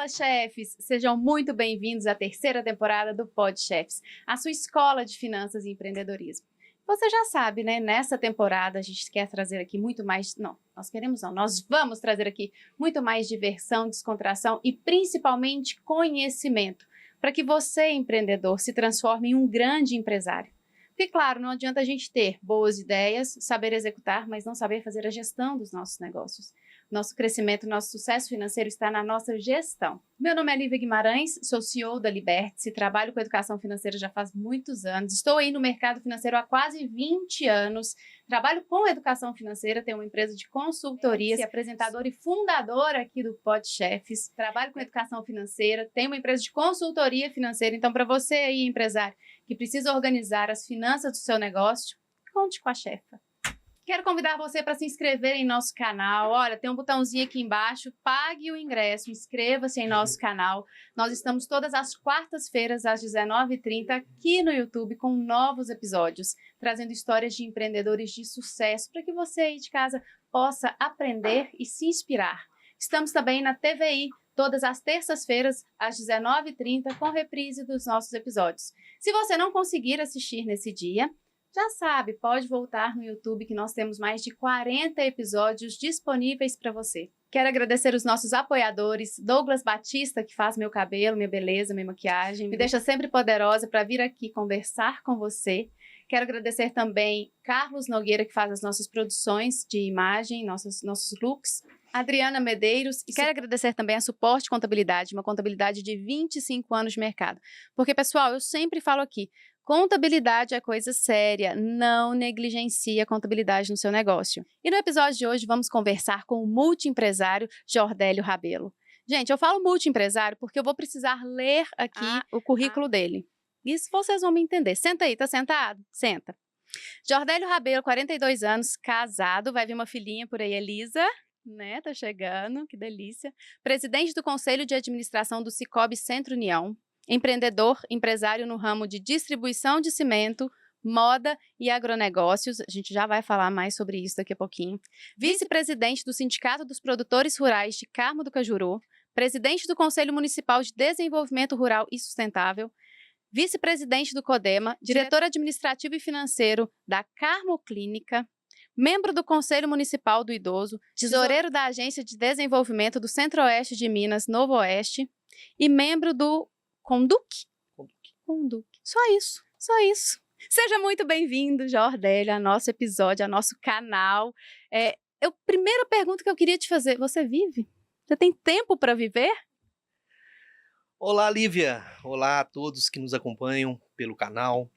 Fala, chefes! Sejam muito bem-vindos à terceira temporada do Pod Chefs, a sua escola de finanças e empreendedorismo. Você já sabe, né? Nessa temporada a gente quer trazer aqui muito mais... Nós vamos trazer aqui muito mais diversão, descontração e principalmente conhecimento, para que você, empreendedor, se transforme em um grande empresário. Porque, claro, não adianta a gente ter boas ideias, saber executar, mas não saber fazer a gestão dos nossos negócios. Nosso crescimento, nosso sucesso financeiro está na nossa gestão. Meu nome é Lívia Guimarães, sou CEO da Liberty, trabalho com educação financeira já faz muitos anos, estou aí no mercado financeiro há quase 20 anos, trabalho com educação financeira, tenho uma empresa de consultoria, apresentadora e fundadora aqui do Pod Chefs, trabalho com educação financeira, tenho uma empresa de consultoria financeira, então para você aí, empresário, que precisa organizar as finanças do seu negócio, conte com a chefa. Quero convidar você para se inscrever em nosso canal. Olha, tem um botãozinho aqui embaixo, pague o ingresso, inscreva-se em nosso canal. Nós estamos todas as quartas-feiras, às 19h30, aqui no YouTube, com novos episódios, trazendo histórias de empreendedores de sucesso, para que você aí de casa possa aprender e se inspirar. Estamos também na TVI, todas as terças-feiras, às 19h30, com reprise dos nossos episódios. Se você não conseguir assistir nesse dia, já sabe, pode voltar no YouTube que nós temos mais de 40 episódios disponíveis para você. Quero agradecer os nossos apoiadores, Douglas Batista, que faz meu cabelo, minha beleza, minha maquiagem, me deixa sempre poderosa para vir aqui conversar com você. Quero agradecer também Carlos Nogueira, que faz as nossas produções de imagem, nossos looks. Adriana Medeiros, e quero agradecer também a Suporte Contabilidade, uma contabilidade de 25 anos de mercado. Porque, pessoal, eu sempre falo aqui, contabilidade é coisa séria, não negligencie a contabilidade no seu negócio. E no episódio de hoje vamos conversar com o multiempresário Jordélio Rabelo. Gente, eu falo multiempresário porque eu vou precisar ler aqui o currículo dele. Isso vocês vão me entender. Senta aí, tá sentado? Senta. Jordélio Rabelo, 42 anos, casado, vai vir uma filhinha por aí, Elisa, né? Tá chegando, que delícia. Presidente do Conselho de Administração do Sicoob Centro-União. Empreendedor, empresário no ramo de distribuição de cimento, moda e agronegócios. A gente já vai falar mais sobre isso daqui a pouquinho. Vice-presidente do Sindicato dos Produtores Rurais de Carmo do Cajuru. Presidente do Conselho Municipal de Desenvolvimento Rural e Sustentável. Vice-presidente do CODEMA. Diretor administrativo e financeiro da Carmo Clínica. Membro do Conselho Municipal do Idoso. Tesoureiro da Agência de Desenvolvimento do Centro-Oeste de Minas, Novo Oeste. E membro do Conduc. Só isso. Seja muito bem-vindo, Jordélio, ao nosso episódio, ao nosso canal. Primeira pergunta que eu queria te fazer, você vive? Você tem tempo para viver? Olá, Lívia. Olá a todos que nos acompanham pelo canal.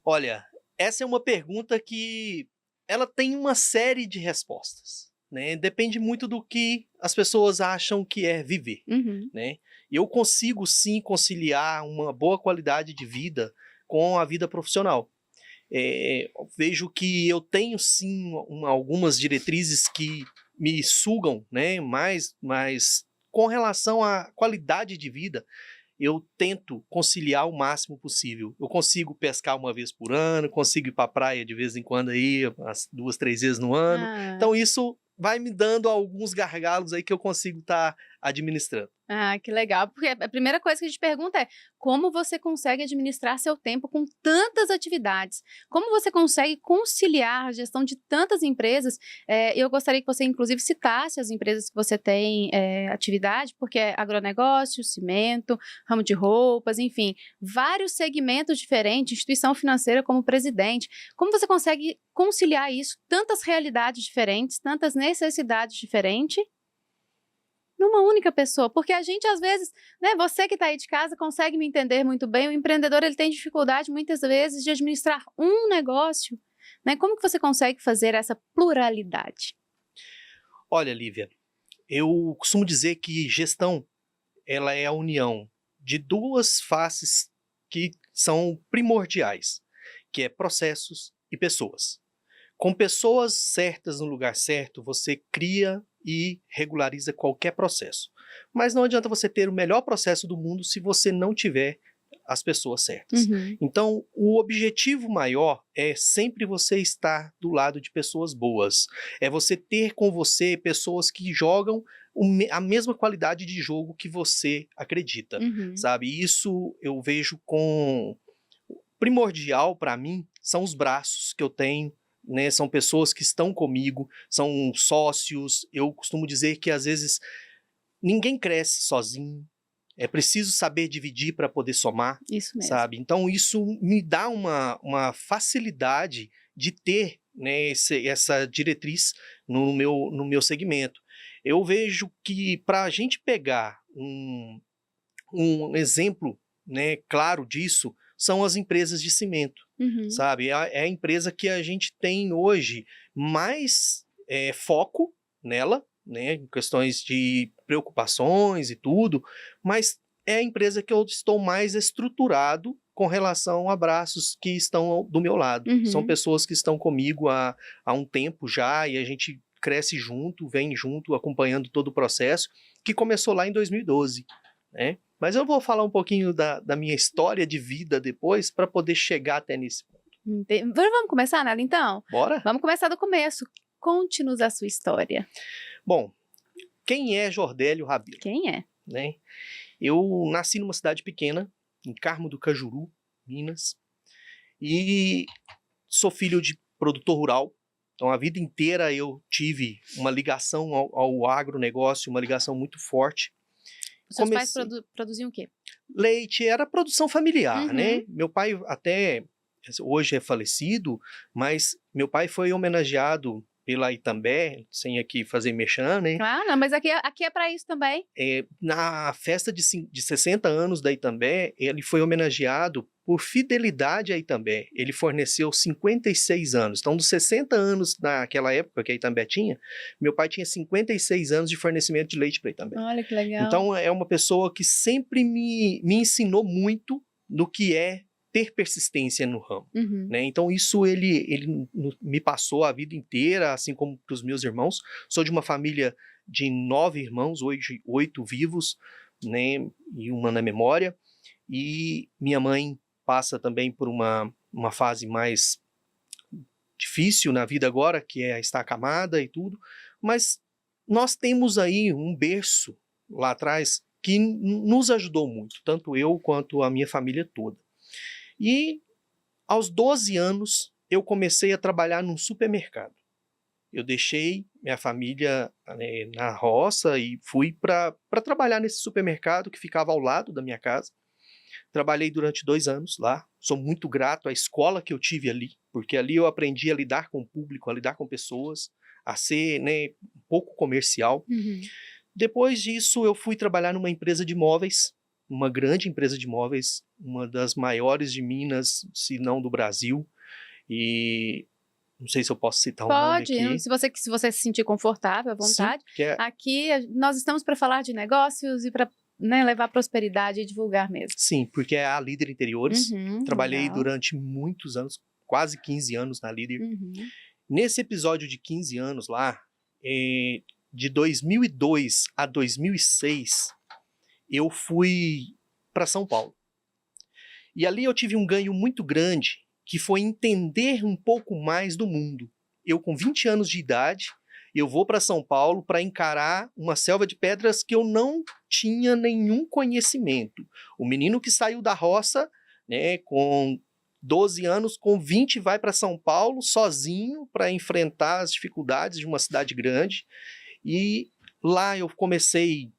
Olha, essa é uma pergunta que ela tem uma série de respostas, né? Depende muito do que as pessoas acham que é viver, né? Eu consigo sim conciliar uma boa qualidade de vida com a vida profissional. Vejo que eu tenho sim algumas diretrizes que me sugam, né? Mas com relação à qualidade de vida, eu tento conciliar o máximo possível. Eu consigo pescar uma vez por ano, consigo ir para a praia de vez em quando aí, umas 2, 3 vezes no ano. Então isso vai me dando alguns gargalos aí que eu consigo estar administrando. Ah, que legal, porque a primeira coisa que a gente pergunta é como você consegue administrar seu tempo com tantas atividades? Como você consegue conciliar a gestão de tantas empresas? Eu gostaria que você, inclusive, citasse as empresas que você tem atividade, porque é agronegócio, cimento, ramo de roupas, enfim, vários segmentos diferentes, instituição financeira como presidente. Como você consegue conciliar isso, tantas realidades diferentes, tantas necessidades diferentes, numa única pessoa? Porque a gente, às vezes, né, você que está aí de casa consegue me entender muito bem, o empreendedor ele tem dificuldade, muitas vezes, de administrar um negócio, né? Como que você consegue fazer essa pluralidade? Olha, Lívia, eu costumo dizer que gestão, ela é a união de duas faces que são primordiais, que é processos e pessoas. Com pessoas certas no lugar certo, você cria e regulariza qualquer processo. Mas não adianta você ter o melhor processo do mundo se você não tiver as pessoas certas. Então, o objetivo maior é sempre você estar do lado de pessoas boas. É você ter com você pessoas que jogam a mesma qualidade de jogo que você acredita, sabe? E isso eu vejo com primordial para mim são os braços que eu tenho, né? São pessoas que estão comigo, são sócios. Eu costumo dizer que às vezes ninguém cresce sozinho. É preciso saber dividir para poder somar, Isso mesmo. sabe? Então isso me dá uma facilidade de ter, né, essa diretriz no meu segmento. Eu vejo que para a gente pegar um exemplo, né, claro disso, são as empresas de cimento, sabe? É a empresa que a gente tem hoje mais foco nela, né, em questões de preocupações e tudo, mas é a empresa que eu estou mais estruturado com relação a braços que estão do meu lado. São pessoas que estão comigo há um tempo já e a gente cresce junto, vem junto, acompanhando todo o processo, que começou lá em 2012, né? Mas eu vou falar um pouquinho da minha história de vida depois para poder chegar até nesse ponto. Vamos começar, Nela, então? Bora? Vamos começar do começo. Conte-nos a sua história. Bom, quem é Jordélio Rabelo? Quem é? Né? Eu nasci numa cidade pequena, em Carmo do Cajuru, Minas, e sou filho de produtor rural. Então, a vida inteira eu tive uma ligação ao agronegócio, uma ligação muito forte. Seus pais produziam o quê? Leite, era produção familiar, né? Meu pai até hoje é falecido, mas meu pai foi homenageado pela Itambé, sem aqui fazer merchan, né? Ah, não, mas aqui é para isso também. Na festa de 60 anos da Itambé, ele foi homenageado por fidelidade à Itambé. Ele forneceu 56 anos. Então, dos 60 anos naquela época que a Itambé tinha, meu pai tinha 56 anos de fornecimento de leite para a Itambé. Olha que legal. Então, é uma pessoa que sempre me ensinou muito no que é ter persistência no ramo, né? Então isso ele me passou a vida inteira, assim como para os meus irmãos. Sou de uma família de 9 irmãos, hoje 8 vivos, né? E uma na memória. E minha mãe passa também por uma fase mais difícil na vida agora, que é estar acamada e tudo. Mas nós temos aí um berço lá atrás que nos ajudou muito, tanto eu quanto a minha família toda. E aos 12 anos eu comecei a trabalhar num supermercado. Eu deixei minha família, né, na roça e fui para trabalhar nesse supermercado que ficava ao lado da minha casa. Trabalhei durante 2 anos lá. Sou muito grato à escola que eu tive ali, porque ali eu aprendi a lidar com o público, a lidar com pessoas, a ser, né, um pouco comercial. Depois disso eu fui trabalhar numa empresa de móveis, uma grande empresa de móveis, uma das maiores de Minas, se não do Brasil, e não sei se eu posso citar o nome aqui. Pode, se você se sentir confortável, à vontade. Sim, aqui nós estamos para falar de negócios e para, né, levar prosperidade e divulgar mesmo. Sim, porque é a Líder Interiores. Trabalhei durante muitos anos, quase 15 anos na Líder. Nesse episódio de 15 anos lá, de 2002 a 2006, eu fui para São Paulo. E ali eu tive um ganho muito grande, que foi entender um pouco mais do mundo. Eu, com 20 anos de idade, eu vou para São Paulo para encarar uma selva de pedras que eu não tinha nenhum conhecimento. O menino que saiu da roça, né, com 12 anos, com 20 vai para São Paulo sozinho para enfrentar as dificuldades de uma cidade grande. E lá eu comecei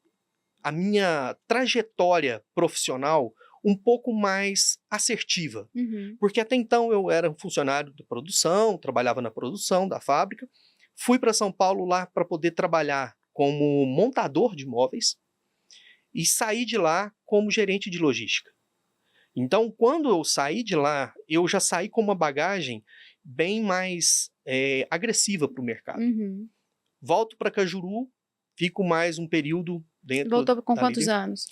a minha trajetória profissional um pouco mais assertiva. Porque até então eu era um funcionário da produção, trabalhava na produção da fábrica. Fui para São Paulo lá para poder trabalhar como montador de móveis e saí de lá como gerente de logística. Então, quando eu saí de lá, eu já saí com uma bagagem bem mais agressiva para o mercado. Volto para Cajuru, fico mais um período dentro. Voltou com quantos anos?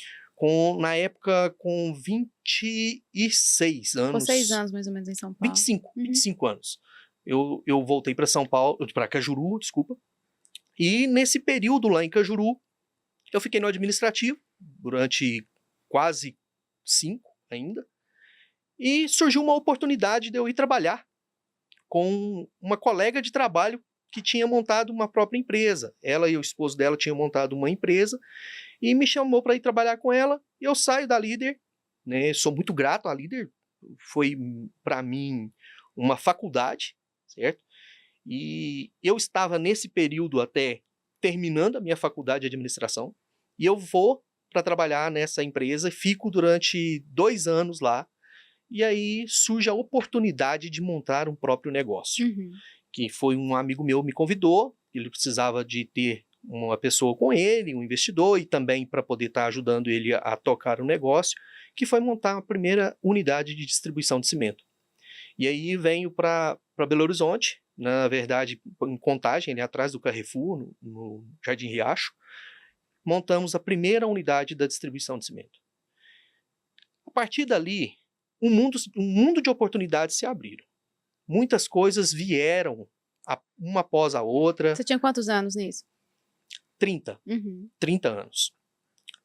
Na época, com 26 anos. Ficou 6 anos, mais ou menos, em São Paulo. 25 anos. Eu voltei para São Paulo, para Cajuru, desculpa. E nesse período lá em Cajuru, eu fiquei no administrativo durante quase 5 ainda. E surgiu uma oportunidade de eu ir trabalhar com uma colega de trabalho que tinha montado uma própria empresa. Ela e o esposo dela tinham montado uma empresa e me chamou para ir trabalhar com ela. E eu saio da Líder, né? Sou muito grato à Líder, foi para mim uma faculdade, certo? E eu estava nesse período até terminando a minha faculdade de administração e eu vou para trabalhar nessa empresa, fico durante 2 anos lá e aí surge a oportunidade de montar um próprio negócio. Que foi um amigo meu me convidou, ele precisava de ter uma pessoa com ele, um investidor, e também para poder estar ajudando ele a tocar o negócio, que foi montar a primeira unidade de distribuição de cimento. E aí venho para Belo Horizonte, na verdade em Contagem, ali atrás do Carrefour, no Jardim Riacho, montamos a primeira unidade da distribuição de cimento. A partir dali, um mundo de oportunidades se abriram. Muitas coisas vieram, uma após a outra. Você tinha quantos anos nisso? 30 anos.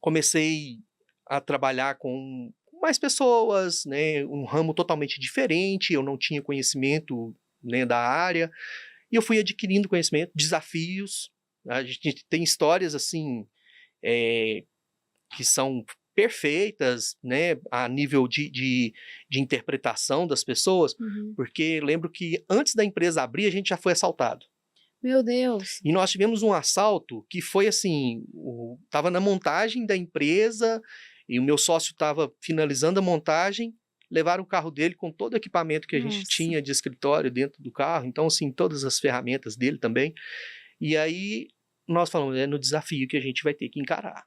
Comecei a trabalhar com mais pessoas, né, um ramo totalmente diferente, eu não tinha conhecimento, né, da área, e eu fui adquirindo conhecimento, desafios. A gente tem histórias assim, que são perfeitas, né, a nível de interpretação das pessoas, porque lembro que antes da empresa abrir, a gente já foi assaltado. Meu Deus! E nós tivemos um assalto que foi assim, estava na montagem da empresa, e o meu sócio estava finalizando a montagem, levaram o carro dele com todo o equipamento que a gente tinha de escritório dentro do carro, então assim, todas as ferramentas dele também, e aí nós falamos, é no desafio que a gente vai ter que encarar.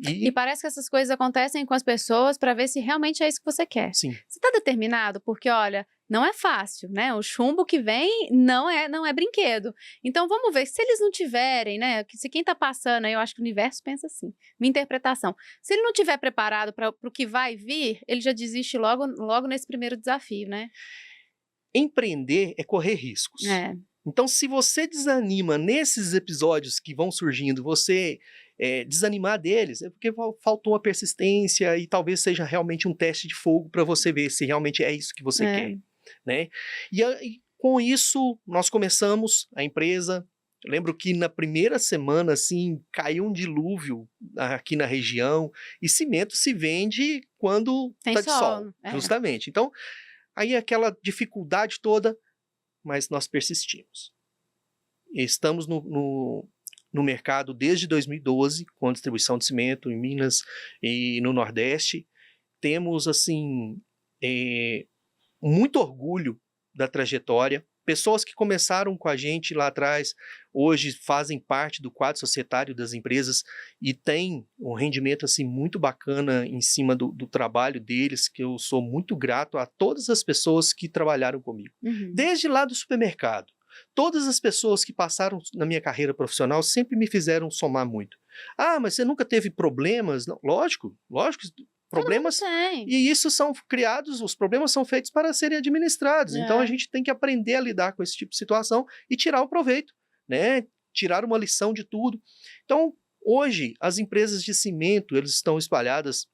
E parece que essas coisas acontecem com as pessoas para ver se realmente é isso que você quer. Sim. Você está determinado? Porque, olha, não é fácil, né? O chumbo que vem não é brinquedo. Então, vamos ver, se eles não tiverem, né? Se quem está passando aí, eu acho que o universo pensa assim, minha interpretação. Se ele não tiver preparado para o que vai vir, ele já desiste logo nesse primeiro desafio, né? Empreender é correr riscos. Então, se você desanima nesses episódios que vão surgindo, você desanimar deles, é porque faltou a persistência e talvez seja realmente um teste de fogo para você ver se realmente é isso que você quer, né? E com isso, nós começamos a empresa. Eu lembro que na primeira semana, assim, caiu um dilúvio aqui na região e cimento se vende quando está de sol, justamente. Então, aí aquela dificuldade toda, mas nós persistimos. Estamos no mercado desde 2012, com distribuição de cimento em Minas e no Nordeste. Temos, assim, muito orgulho da trajetória. Pessoas que começaram com a gente lá atrás, hoje fazem parte do quadro societário das empresas e têm um rendimento assim, muito bacana em cima do trabalho deles, que eu sou muito grato a todas as pessoas que trabalharam comigo. Desde lá do supermercado. Todas as pessoas que passaram na minha carreira profissional sempre me fizeram somar muito. Ah, mas você nunca teve problemas? Não, lógico, problemas, e isso são criados, os problemas são feitos para serem administrados, então a gente tem que aprender a lidar com esse tipo de situação e tirar o proveito, né? Tirar uma lição de tudo. Então, hoje, as empresas de cimento, elas estão espalhadas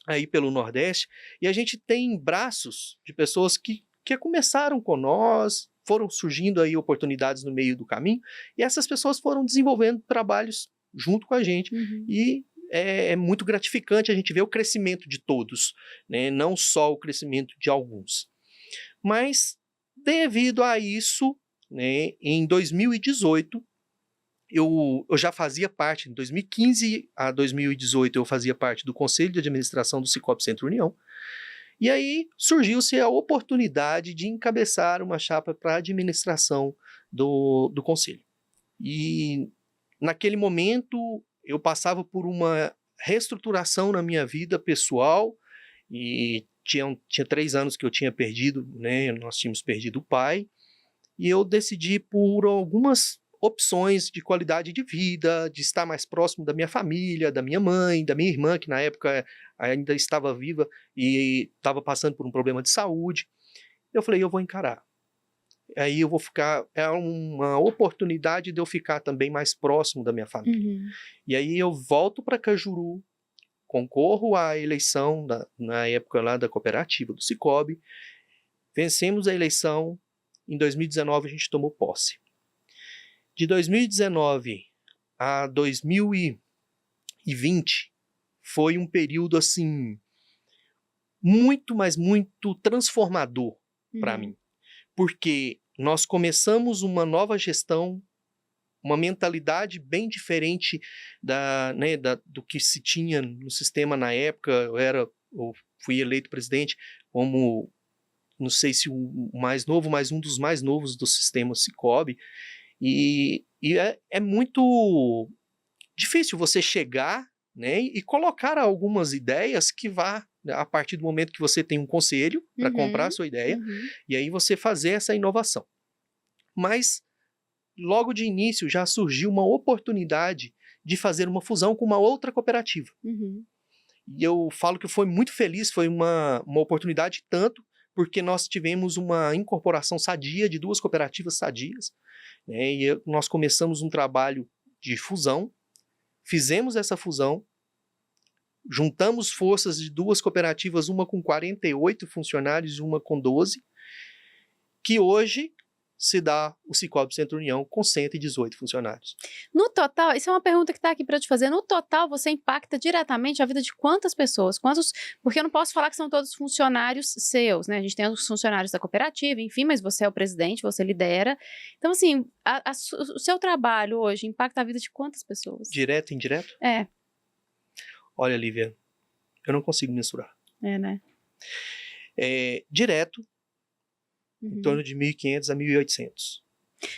aí pelo Nordeste, e a gente tem braços de pessoas que começaram com nós, foram surgindo aí oportunidades no meio do caminho, e essas pessoas foram desenvolvendo trabalhos junto com a gente, e é muito gratificante a gente ver o crescimento de todos, né? Não só o crescimento de alguns. Mas, devido a isso, né, em 2018, eu já fazia parte, em 2015 a 2018, eu fazia parte do Conselho de Administração do Sicoob Centro União, e aí surgiu-se a oportunidade de encabeçar uma chapa para a administração do Conselho. E, naquele momento, eu passava por uma reestruturação na minha vida pessoal e tinha 3 anos que eu tinha perdido, né? Nós tínhamos perdido o pai, e eu decidi por algumas opções de qualidade de vida, de estar mais próximo da minha família, da minha mãe, da minha irmã, que na época ainda estava viva e estava passando por um problema de saúde. Eu falei, eu vou encarar. Aí eu vou ficar, é uma oportunidade de eu ficar também mais próximo da minha família. E aí eu volto para Cajuru, concorro à eleição na época lá da cooperativa do Sicoob, vencemos a eleição, em 2019 a gente tomou posse. De 2019 a 2020 foi um período assim muito, mas muito transformador para mim, porque nós começamos uma nova gestão, uma mentalidade bem diferente do que se tinha no sistema na época. Eu fui eleito presidente como, não sei se o mais novo, mas um dos mais novos do sistema Sicoob, e é muito difícil você chegar, né, e colocar algumas ideias que vá, a partir do momento que você tem um conselho para comprar a sua ideia, e aí você fazer essa inovação. Mas logo de início já surgiu uma oportunidade de fazer uma fusão com uma outra cooperativa. E eu falo que foi muito feliz, foi uma oportunidade tanto, porque nós tivemos uma incorporação sadia de duas cooperativas sadias, né, e nós começamos um trabalho de fusão, fizemos essa fusão, juntamos forças de duas cooperativas, uma com 48 funcionários e uma com 12, que hoje se dá o Sicoob Centro União com 118 funcionários. No total, isso é uma pergunta que está aqui para eu te fazer, no total você impacta diretamente a vida de quantas pessoas? Porque eu não posso falar que são todos funcionários seus, né? A gente tem os funcionários da cooperativa, enfim, mas você é o presidente, você lidera. Então, assim, o seu trabalho hoje impacta a vida de quantas pessoas? Direto e indireto? É. Olha, Lívia, eu não consigo mensurar. É, né? Direto, em torno de 1.500 a 1.800.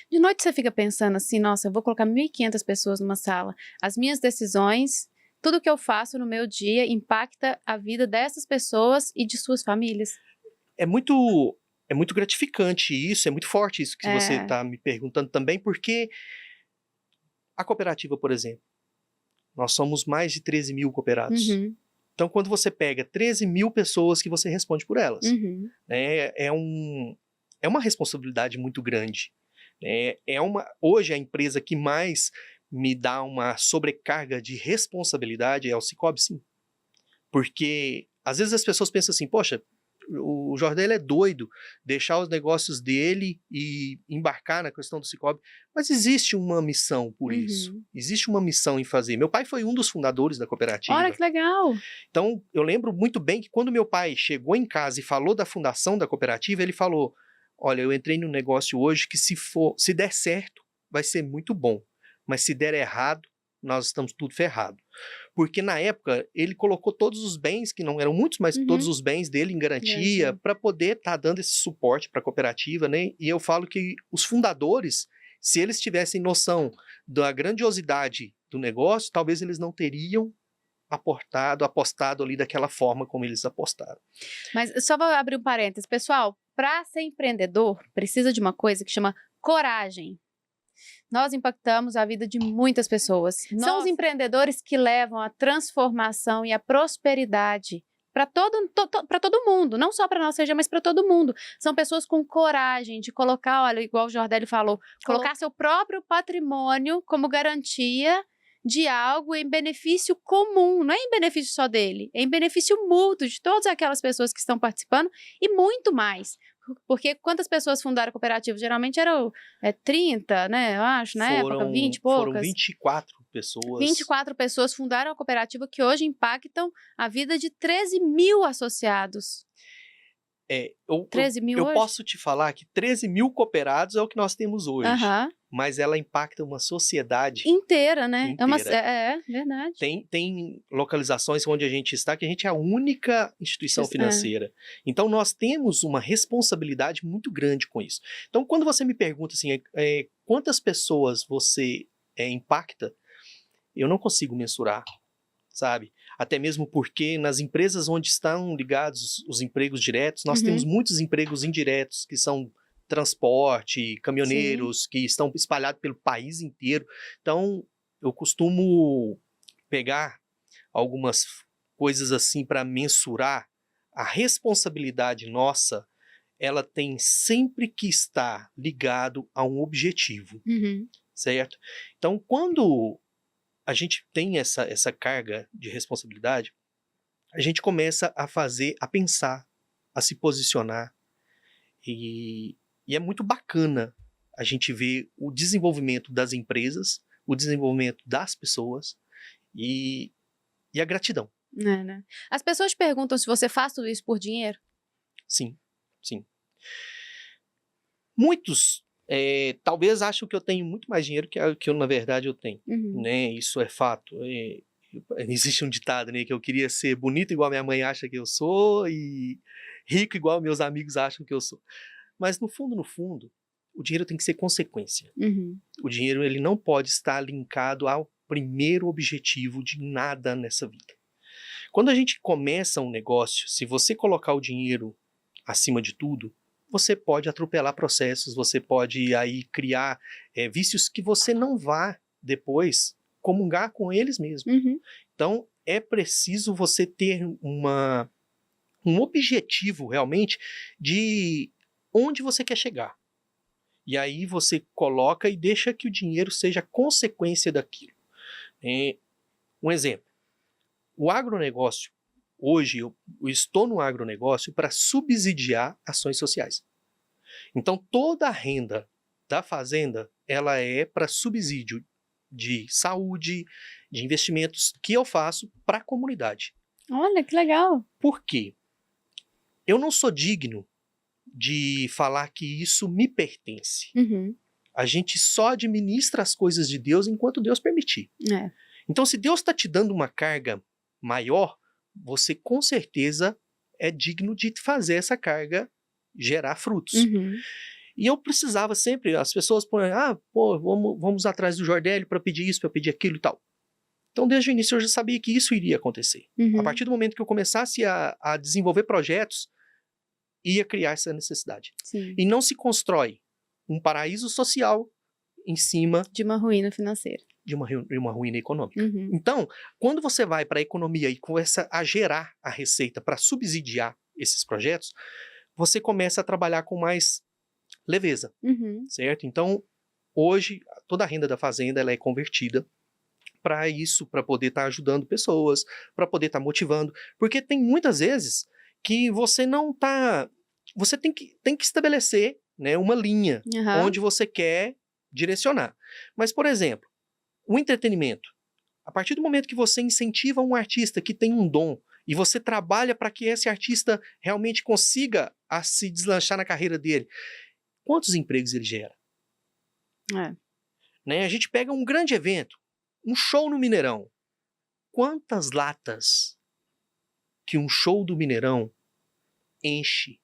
De noite você fica pensando assim, nossa, eu vou colocar 1.500 pessoas numa sala. As minhas decisões, tudo que eu faço no meu dia impacta a vida dessas pessoas e de suas famílias. É muito gratificante isso, é muito forte isso que você está me perguntando também, porque a cooperativa, por exemplo, nós somos mais de 13 mil cooperados. Então, quando você pega 13 mil pessoas que você responde por elas, é uma responsabilidade muito grande. Hoje, a empresa que mais me dá uma sobrecarga de responsabilidade é o Sicoob, sim. Porque, às vezes, as pessoas pensam assim, poxa, o Jordel é doido, deixar os negócios dele e embarcar na questão do Sicoob, mas existe uma missão por isso, existe uma missão em fazer. Meu pai foi um dos fundadores da cooperativa. Olha que legal! Então, eu lembro muito bem que quando meu pai chegou em casa e falou da fundação da cooperativa, ele falou, olha, eu entrei num negócio hoje que se der certo, vai ser muito bom, mas se der errado, nós estamos tudo ferrado. Porque na época ele colocou todos os bens, que não eram muitos, mas todos os bens dele em garantia, para poder estar dando esse suporte para a cooperativa, né? E eu falo que os fundadores, se eles tivessem noção da grandiosidade do negócio, talvez eles não teriam apostado ali daquela forma como eles apostaram. Mas só vou abrir um parênteses, pessoal, para ser empreendedor, precisa de uma coisa que chama coragem. Nós impactamos a vida de muitas pessoas. São os empreendedores que levam a transformação e a prosperidade para todo mundo, não só para a nossa região, mas para todo mundo. São pessoas com coragem de colocar, olha, igual o Jordelli falou, colocar seu próprio patrimônio como garantia de algo em benefício comum, não é em benefício só dele, é em benefício mútuo de todas aquelas pessoas que estão participando e muito mais. Porque quantas pessoas fundaram a cooperativa? Geralmente eram 30, né? Eu acho, na época, 20 e poucas. Foram 24 pessoas. 24 pessoas fundaram a cooperativa que hoje impactam a vida de 13 mil associados. 13 mil eu posso te falar que 13 mil cooperados é o que nós temos hoje. Mas ela impacta uma sociedade inteira, né? Inteira. É verdade. Tem localizações onde a gente está que a gente é a única instituição financeira. Então, nós temos uma responsabilidade muito grande com isso. Então, quando você me pergunta assim, quantas pessoas você impacta, eu não consigo mensurar, sabe? Até mesmo porque nas empresas onde estão ligados os empregos diretos, nós temos muitos empregos indiretos, que são transporte, caminhoneiros, que estão espalhados pelo país inteiro. Então, eu costumo pegar algumas coisas assim para mensurar a responsabilidade nossa. Ela tem sempre que estar ligado a um objetivo, certo? Então, quando a gente tem essa carga de responsabilidade, a gente começa a pensar, a se posicionar, e é muito bacana a gente vê o desenvolvimento das empresas, o desenvolvimento das pessoas e a gratidão. É, né? As pessoas te perguntam se você faz tudo isso por dinheiro? Sim, sim. Muitos talvez acham que eu tenho muito mais dinheiro que eu na verdade eu tenho, né? Isso é fato. Existe um ditado, né, que eu queria ser bonito igual minha mãe acha que eu sou e rico igual meus amigos acham que eu sou. Mas no fundo, o dinheiro tem que ser consequência. O dinheiro ele não pode estar linkado ao primeiro objetivo de nada nessa vida. Quando a gente começa um negócio, se você colocar o dinheiro acima de tudo, você pode atropelar processos, você pode aí criar vícios que você não vá depois comungar com eles mesmo. Então, é preciso você ter um objetivo realmente de onde você quer chegar. E aí você coloca e deixa que o dinheiro seja consequência daquilo. Um exemplo, o agronegócio, hoje eu estou no agronegócio para subsidiar ações sociais. Então toda a renda da fazenda, ela é para subsídio de saúde, de investimentos que eu faço para a comunidade. Olha, que legal. Por quê? Eu não sou digno de falar que isso me pertence. A gente só administra as coisas de Deus enquanto Deus permitir. Então, se Deus está te dando uma carga maior, você com certeza é digno de fazer essa carga gerar frutos. E eu precisava sempre, as pessoas vamos atrás do Jordélio para pedir isso, para pedir aquilo e tal. Então, desde o início eu já sabia que isso iria acontecer. A partir do momento que eu começasse a desenvolver projetos, ia criar essa necessidade. E não se constrói um paraíso social em cima de uma ruína financeira. De uma ruína econômica. Então, quando você vai para a economia e começa a gerar a receita para subsidiar esses projetos, você começa a trabalhar com mais leveza, certo? Então, hoje, toda a renda da fazenda ela é convertida para isso, para poder estar ajudando pessoas, para poder estar motivando, porque tem muitas vezes que você não está... Você tem que estabelecer, né, uma linha onde você quer direcionar. Mas, por exemplo, o entretenimento. A partir do momento que você incentiva um artista que tem um dom e você trabalha para que esse artista realmente consiga se deslanchar na carreira dele, quantos empregos ele gera? Né? A gente pega um grande evento, um show no Mineirão. Quantas latas que um show do Mineirão enche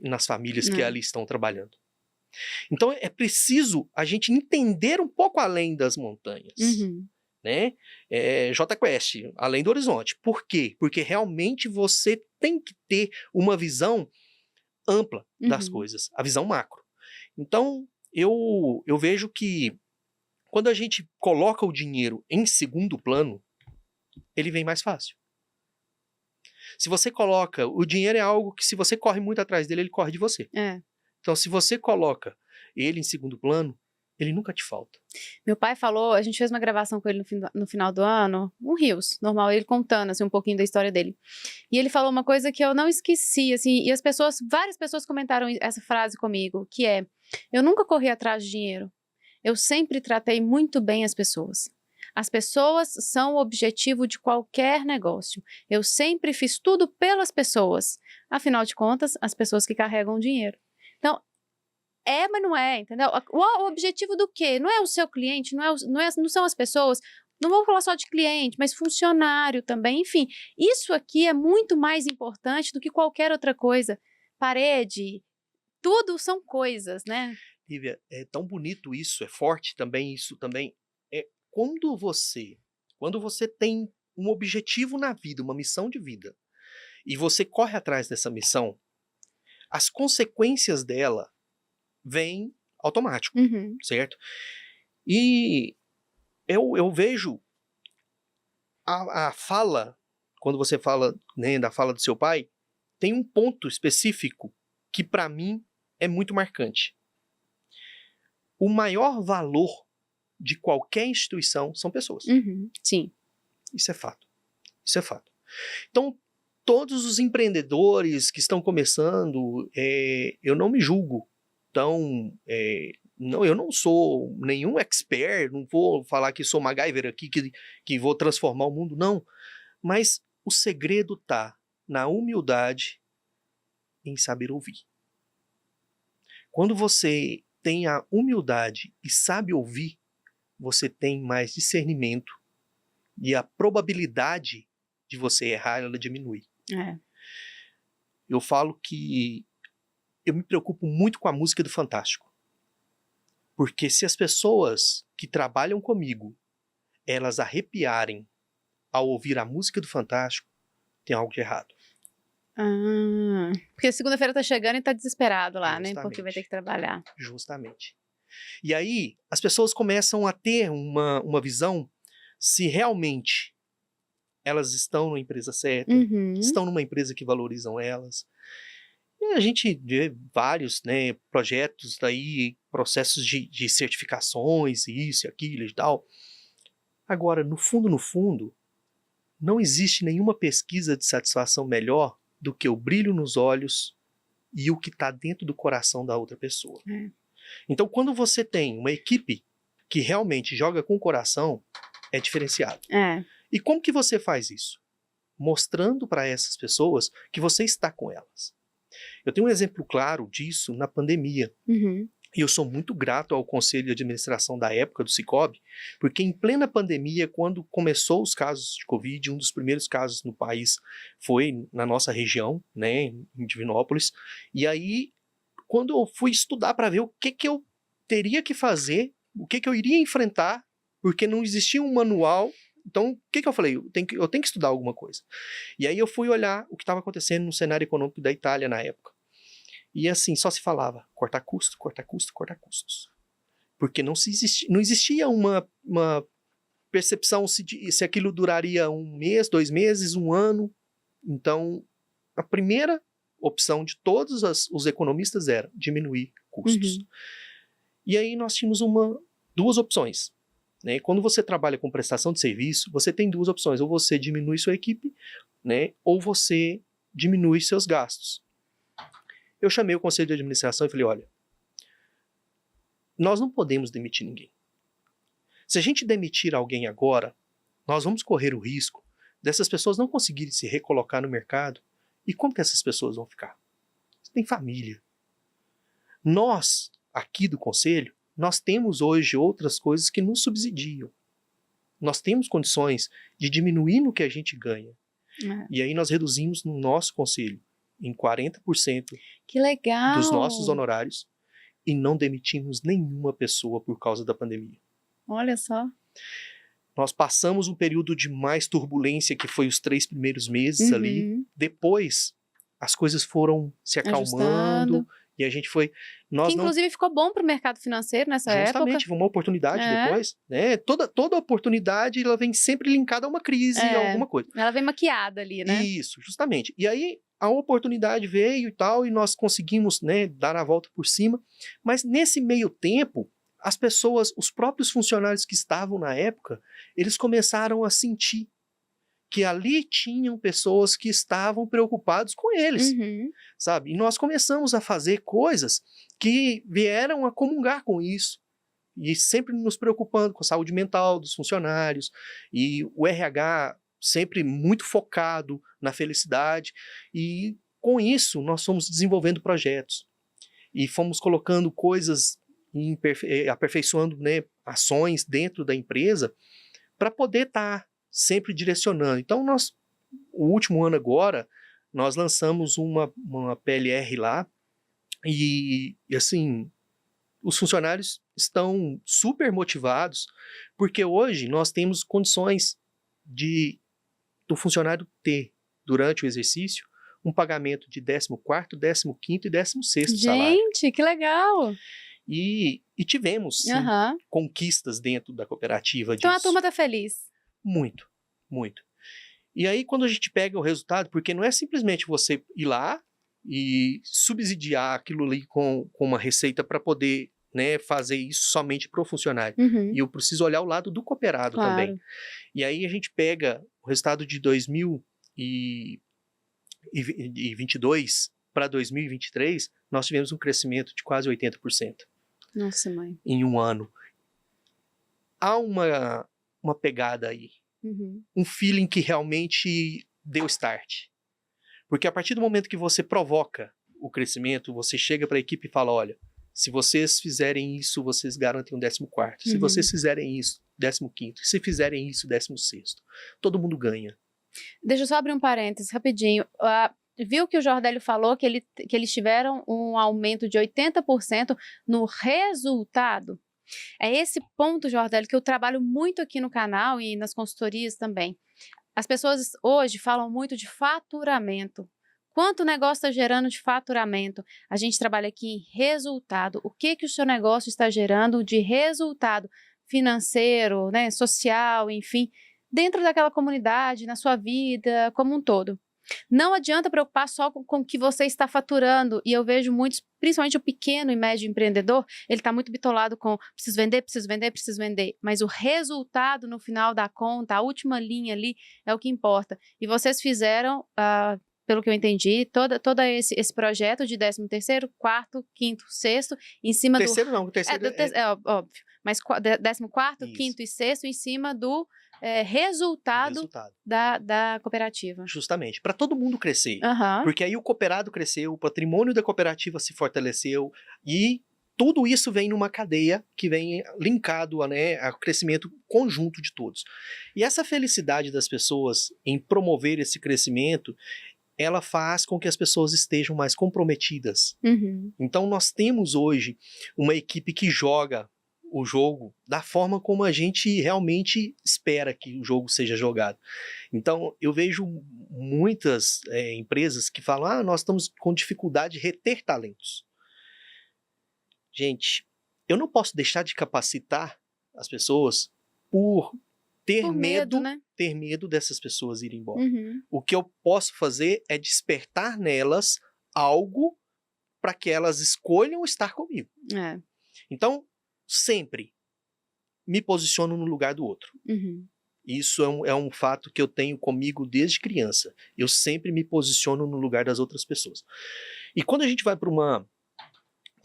nas famílias que ali estão trabalhando? Então é preciso a gente entender um pouco além das montanhas, né? J Quest, além do horizonte. Por quê? Porque realmente você tem que ter uma visão ampla das coisas, a visão macro. Então eu vejo que quando a gente coloca o dinheiro em segundo plano, ele vem mais fácil. Se você coloca, o dinheiro é algo que se você corre muito atrás dele, ele corre de você. Então, se você coloca ele em segundo plano, ele nunca te falta. Meu pai falou, a gente fez uma gravação com ele no final do ano, um Rios, normal, ele contando assim, um pouquinho da história dele. E ele falou uma coisa que eu não esqueci, assim, e várias pessoas comentaram essa frase comigo, que é, eu nunca corri atrás de dinheiro, eu sempre tratei muito bem as pessoas. As pessoas são o objetivo de qualquer negócio. Eu sempre fiz tudo pelas pessoas. Afinal de contas, as pessoas que carregam o dinheiro. Então, mas não é, entendeu? O objetivo do quê? Não é o seu cliente, não são as pessoas, não vou falar só de cliente, mas funcionário também, enfim. Isso aqui é muito mais importante do que qualquer outra coisa. Parede, tudo são coisas, né? Lívia, é tão bonito isso, é forte também isso também. Quando você tem um objetivo na vida, uma missão de vida, e você corre atrás dessa missão, as consequências dela vêm automático, certo? E eu vejo a fala, quando você fala, né, da fala do seu pai, tem um ponto específico que para mim é muito marcante. O maior valor de qualquer instituição são pessoas. Sim. Isso é fato. Isso é fato. Então, todos os empreendedores que estão começando, eu não me julgo Então, não, eu não sou nenhum expert, não vou falar que sou MacGyver aqui, que vou transformar o mundo, não. Mas o segredo está na humildade em saber ouvir. Quando você tem a humildade e sabe ouvir, você tem mais discernimento e a probabilidade de você errar, ela diminui. Eu falo que eu me preocupo muito com a música do Fantástico. Porque se as pessoas que trabalham comigo, elas arrepiarem ao ouvir a música do Fantástico, tem algo de errado. Porque segunda-feira tá chegando e tá desesperado lá, Justamente. né? Porque vai ter que trabalhar. Justamente. E aí, as pessoas começam a ter uma visão se realmente elas estão na empresa certa, estão numa empresa que valorizam elas. E a gente vê vários, né, projetos daí, processos de certificações, isso e aquilo e tal. Agora, no fundo, não existe nenhuma pesquisa de satisfação melhor do que o brilho nos olhos e o que está dentro do coração da outra pessoa. Então, quando você tem uma equipe que realmente joga com o coração, é diferenciado. E como que você faz isso? Mostrando para essas pessoas que você está com elas. Eu tenho um exemplo claro disso na pandemia. E eu sou muito grato ao conselho de administração da época do Sicoob, porque em plena pandemia, quando começou os casos de Covid, um dos primeiros casos no país foi na nossa região, né, em Divinópolis. E aí, quando eu fui estudar para ver o que eu teria que fazer, o que eu iria enfrentar, porque não existia um manual. Então, o que eu falei? Eu tenho que estudar alguma coisa. E aí eu fui olhar o que estava acontecendo no cenário econômico da Itália na época. E assim, só se falava cortar custo, cortar custo, cortar custos. Porque não existia uma percepção se aquilo duraria 1 mês, 2 meses, 1 ano. Então, a primeira opção de todos os economistas era diminuir custos. E aí nós tínhamos 2 opções. Né? Quando você trabalha com prestação de serviço, você tem 2 opções. Ou você diminui sua equipe, né? Ou você diminui seus gastos. Eu chamei o conselho de administração e falei, olha, nós não podemos demitir ninguém. Se a gente demitir alguém agora, nós vamos correr o risco dessas pessoas não conseguirem se recolocar no mercado. E como que essas pessoas vão ficar? Você tem família. Nós, aqui do conselho, nós temos hoje outras coisas que nos subsidiam. Nós temos condições de diminuir no que a gente ganha. E aí nós reduzimos no nosso conselho em 40% que legal. Dos nossos honorários e não demitimos nenhuma pessoa por causa da pandemia. Olha só. Nós passamos um período de mais turbulência, que foi os 3 primeiros meses ali. Depois, as coisas foram se acalmando. E a gente foi... Que inclusive ficou bom para o mercado financeiro nessa época. Justamente, foi uma oportunidade depois. Né? Toda oportunidade, ela vem sempre linkada a uma crise, a alguma coisa. Ela vem maquiada ali, né? Isso, justamente. E aí, a oportunidade veio e tal, e nós conseguimos, né, dar a volta por cima. Mas nesse meio tempo, as pessoas, os próprios funcionários que estavam na época, eles começaram a sentir que ali tinham pessoas que estavam preocupados com eles, sabe? E nós começamos a fazer coisas que vieram a comungar com isso. E sempre nos preocupando com a saúde mental dos funcionários. E o RH sempre muito focado na felicidade. E com isso nós fomos desenvolvendo projetos. E fomos colocando coisas, aperfeiçoando, né, ações dentro da empresa para poder estar sempre direcionando. Então, o último ano agora, nós lançamos uma PLR lá e assim, os funcionários estão super motivados, porque hoje nós temos condições do funcionário ter, durante o exercício, um pagamento de 14º, 15º e 16º salário. Gente, que legal! E tivemos, sim, conquistas dentro da cooperativa disso. Então a turma está feliz. Muito, muito. E aí, quando a gente pega o resultado, porque não é simplesmente você ir lá e subsidiar aquilo ali com uma receita para poder, né, fazer isso somente para o funcionário. E eu preciso olhar o lado do cooperado também. E aí a gente pega o resultado de 2022, para 2023, nós tivemos um crescimento de quase 80% Nossa, mãe. em um ano. Há uma pegada aí, um feeling que realmente deu start. Porque a partir do momento que você provoca o crescimento, você chega para a equipe e fala, olha, se vocês fizerem isso, vocês garantem um 14º. Se vocês fizerem isso, 15º. Se fizerem isso, 16º. Todo mundo ganha. Deixa eu só abrir um parênteses rapidinho. Viu que o Jordélio falou que eles tiveram um aumento de 80% no resultado? É esse ponto, Jordélio, que eu trabalho muito aqui no canal e nas consultorias também. As pessoas hoje falam muito de faturamento. Quanto o negócio está gerando de faturamento? A gente trabalha aqui em resultado. O que o seu negócio está gerando de resultado financeiro, né, social, enfim, dentro daquela comunidade, na sua vida, como um todo. Não adianta preocupar só com o que você está faturando, e eu vejo muitos, principalmente o pequeno e médio empreendedor, ele está muito bitolado com preciso vender, preciso vender, preciso vender, mas o resultado no final da conta, a última linha ali, é o que importa. E vocês fizeram, pelo que eu entendi, todo esse projeto de 13º, 4º, 5º, 6º, em cima terceiro não, o terceiro é óbvio, mas 14º, Isso. 5º e 6º em cima do resultado da cooperativa. Justamente, para todo mundo crescer. Uhum. Porque aí o cooperado cresceu, o patrimônio da cooperativa se fortaleceu e tudo isso vem numa cadeia que vem linkado ao crescimento conjunto de todos. E essa felicidade das pessoas em promover esse crescimento, ela faz com que as pessoas estejam mais comprometidas. Então nós temos hoje uma equipe que joga o jogo da forma como a gente realmente espera que o jogo seja jogado. Então, eu vejo muitas empresas que falam, nós estamos com dificuldade de reter talentos. Gente, eu não posso deixar de capacitar as pessoas por ter medo, né? Ter medo dessas pessoas irem embora. O que eu posso fazer é despertar nelas algo para que elas escolham estar comigo. Então, sempre me posiciono no lugar do outro. Isso é um fato que eu tenho comigo desde criança. Eu sempre me posiciono no lugar das outras pessoas. E quando a gente vai para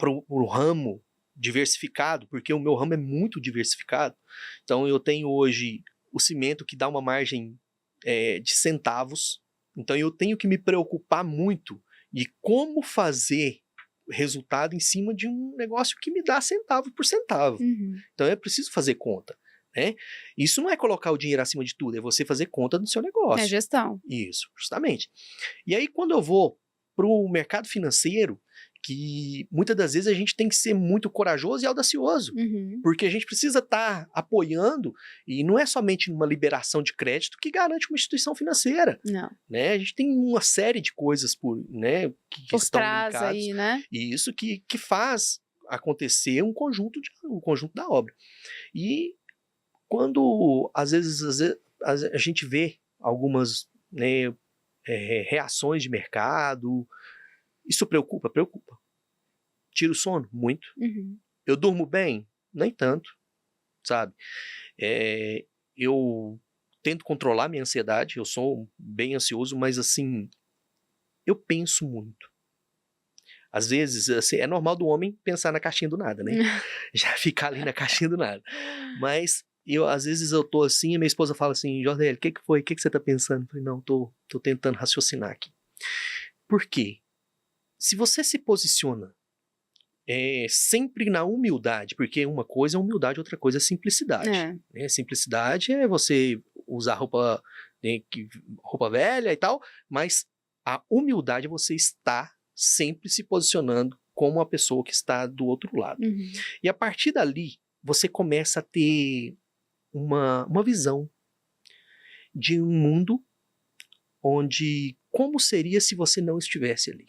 um ramo diversificado, porque o meu ramo é muito diversificado, então eu tenho hoje o cimento que dá uma margem de centavos, então eu tenho que me preocupar muito de como fazer resultado em cima de um negócio que me dá centavo por centavo. Então é preciso fazer conta, né? Isso não é colocar o dinheiro acima de tudo, é você fazer conta do seu negócio. É gestão. Isso, justamente. E aí quando eu vou para o mercado financeiro, que muitas das vezes a gente tem que ser muito corajoso e audacioso, porque a gente precisa estar apoiando, e não é somente uma liberação de crédito que garante uma instituição financeira. Não. Né? A gente tem uma série de coisas que estão linkadas, aí, né? E isso que faz acontecer um conjunto da obra. E quando, às vezes a gente vê algumas reações de mercado, isso preocupa? Preocupa. Tira o sono? Muito. Eu durmo bem? Nem tanto, sabe? Eu tento controlar minha ansiedade, eu sou bem ansioso, mas assim, eu penso muito. Às vezes, assim, é normal do homem pensar na caixinha do nada, né? Já ficar ali na caixinha do nada. Mas às vezes eu tô assim, e minha esposa fala assim, Jordélio, o que foi? O que você tá pensando? Eu falei, não, tô tentando raciocinar aqui. Por quê? Se você se posiciona sempre na humildade, porque uma coisa é humildade, outra coisa é simplicidade. Né? Simplicidade é você usar roupa velha e tal, mas a humildade é você estar sempre se posicionando como a pessoa que está do outro lado. E a partir dali, você começa a ter uma visão de um mundo onde como seria se você não estivesse ali.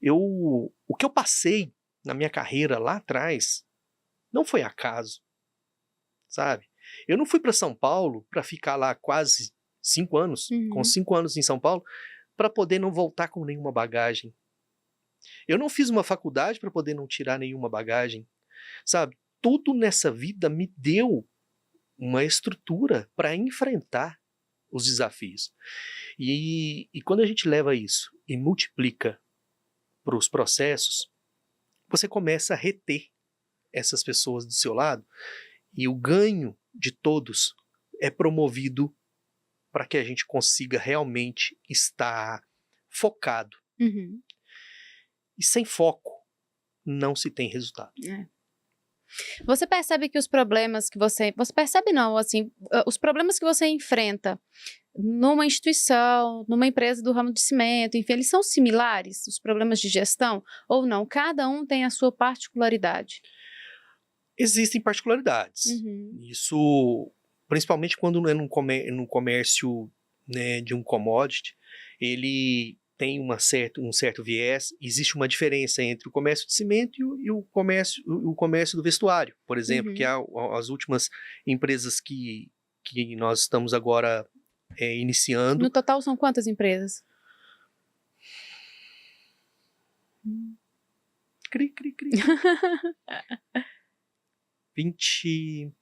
O que eu passei na minha carreira lá atrás não foi acaso, sabe? Eu não fui para São Paulo para ficar lá quase 5 anos, com 5 anos em São Paulo, para poder não voltar com nenhuma bagagem. Eu não fiz uma faculdade para poder não tirar nenhuma bagagem, sabe? Tudo nessa vida me deu uma estrutura para enfrentar os desafios. E quando a gente leva isso e multiplica para os processos, você começa a reter essas pessoas do seu lado e o ganho de todos é promovido para que a gente consiga realmente estar focado. Uhum. E sem foco não se tem resultado. Você percebe que os problemas que você percebe não, assim, os problemas que você enfrenta numa instituição, numa empresa do ramo de cimento, enfim, eles são similares, os problemas de gestão, ou não? Cada um tem a sua particularidade. Existem particularidades. Uhum. Isso, principalmente quando é no comércio, né, de um commodity, ele tem um certo viés. Existe uma diferença entre o comércio de cimento e o comércio do vestuário, por exemplo, que é as últimas empresas que nós estamos agora iniciando. No total são quantas empresas? Cri. 20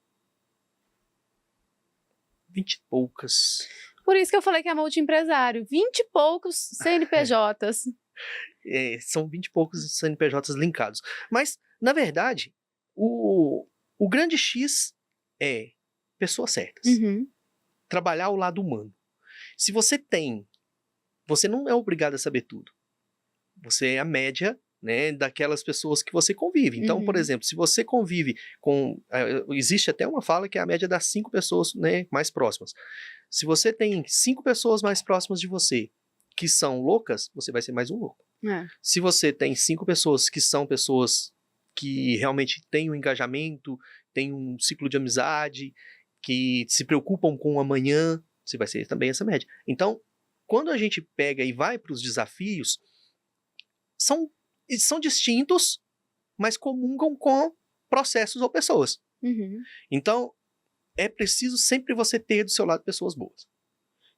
e poucas. Por isso que eu falei que é multiempresário. 20 e poucos CNPJs. São 20 e poucos CNPJs linkados. Mas, na verdade, o grande X é pessoas certas. Uhum. Trabalhar o lado humano. Se você não é obrigado a saber tudo. Você é a média, né, daquelas pessoas que você convive. Então, por exemplo, se você convive com... existe até uma fala que é a média das 5 pessoas, né, mais próximas. Se você tem 5 pessoas mais próximas de você que são loucas, você vai ser mais um louco. Se você tem 5 pessoas que são pessoas que realmente têm um engajamento, têm um ciclo de amizade, que se preocupam com o amanhã, você vai ser também essa média. Então, quando a gente pega e vai para os desafios, são distintos, mas comungam com processos ou pessoas. Uhum. Então, é preciso sempre você ter do seu lado pessoas boas.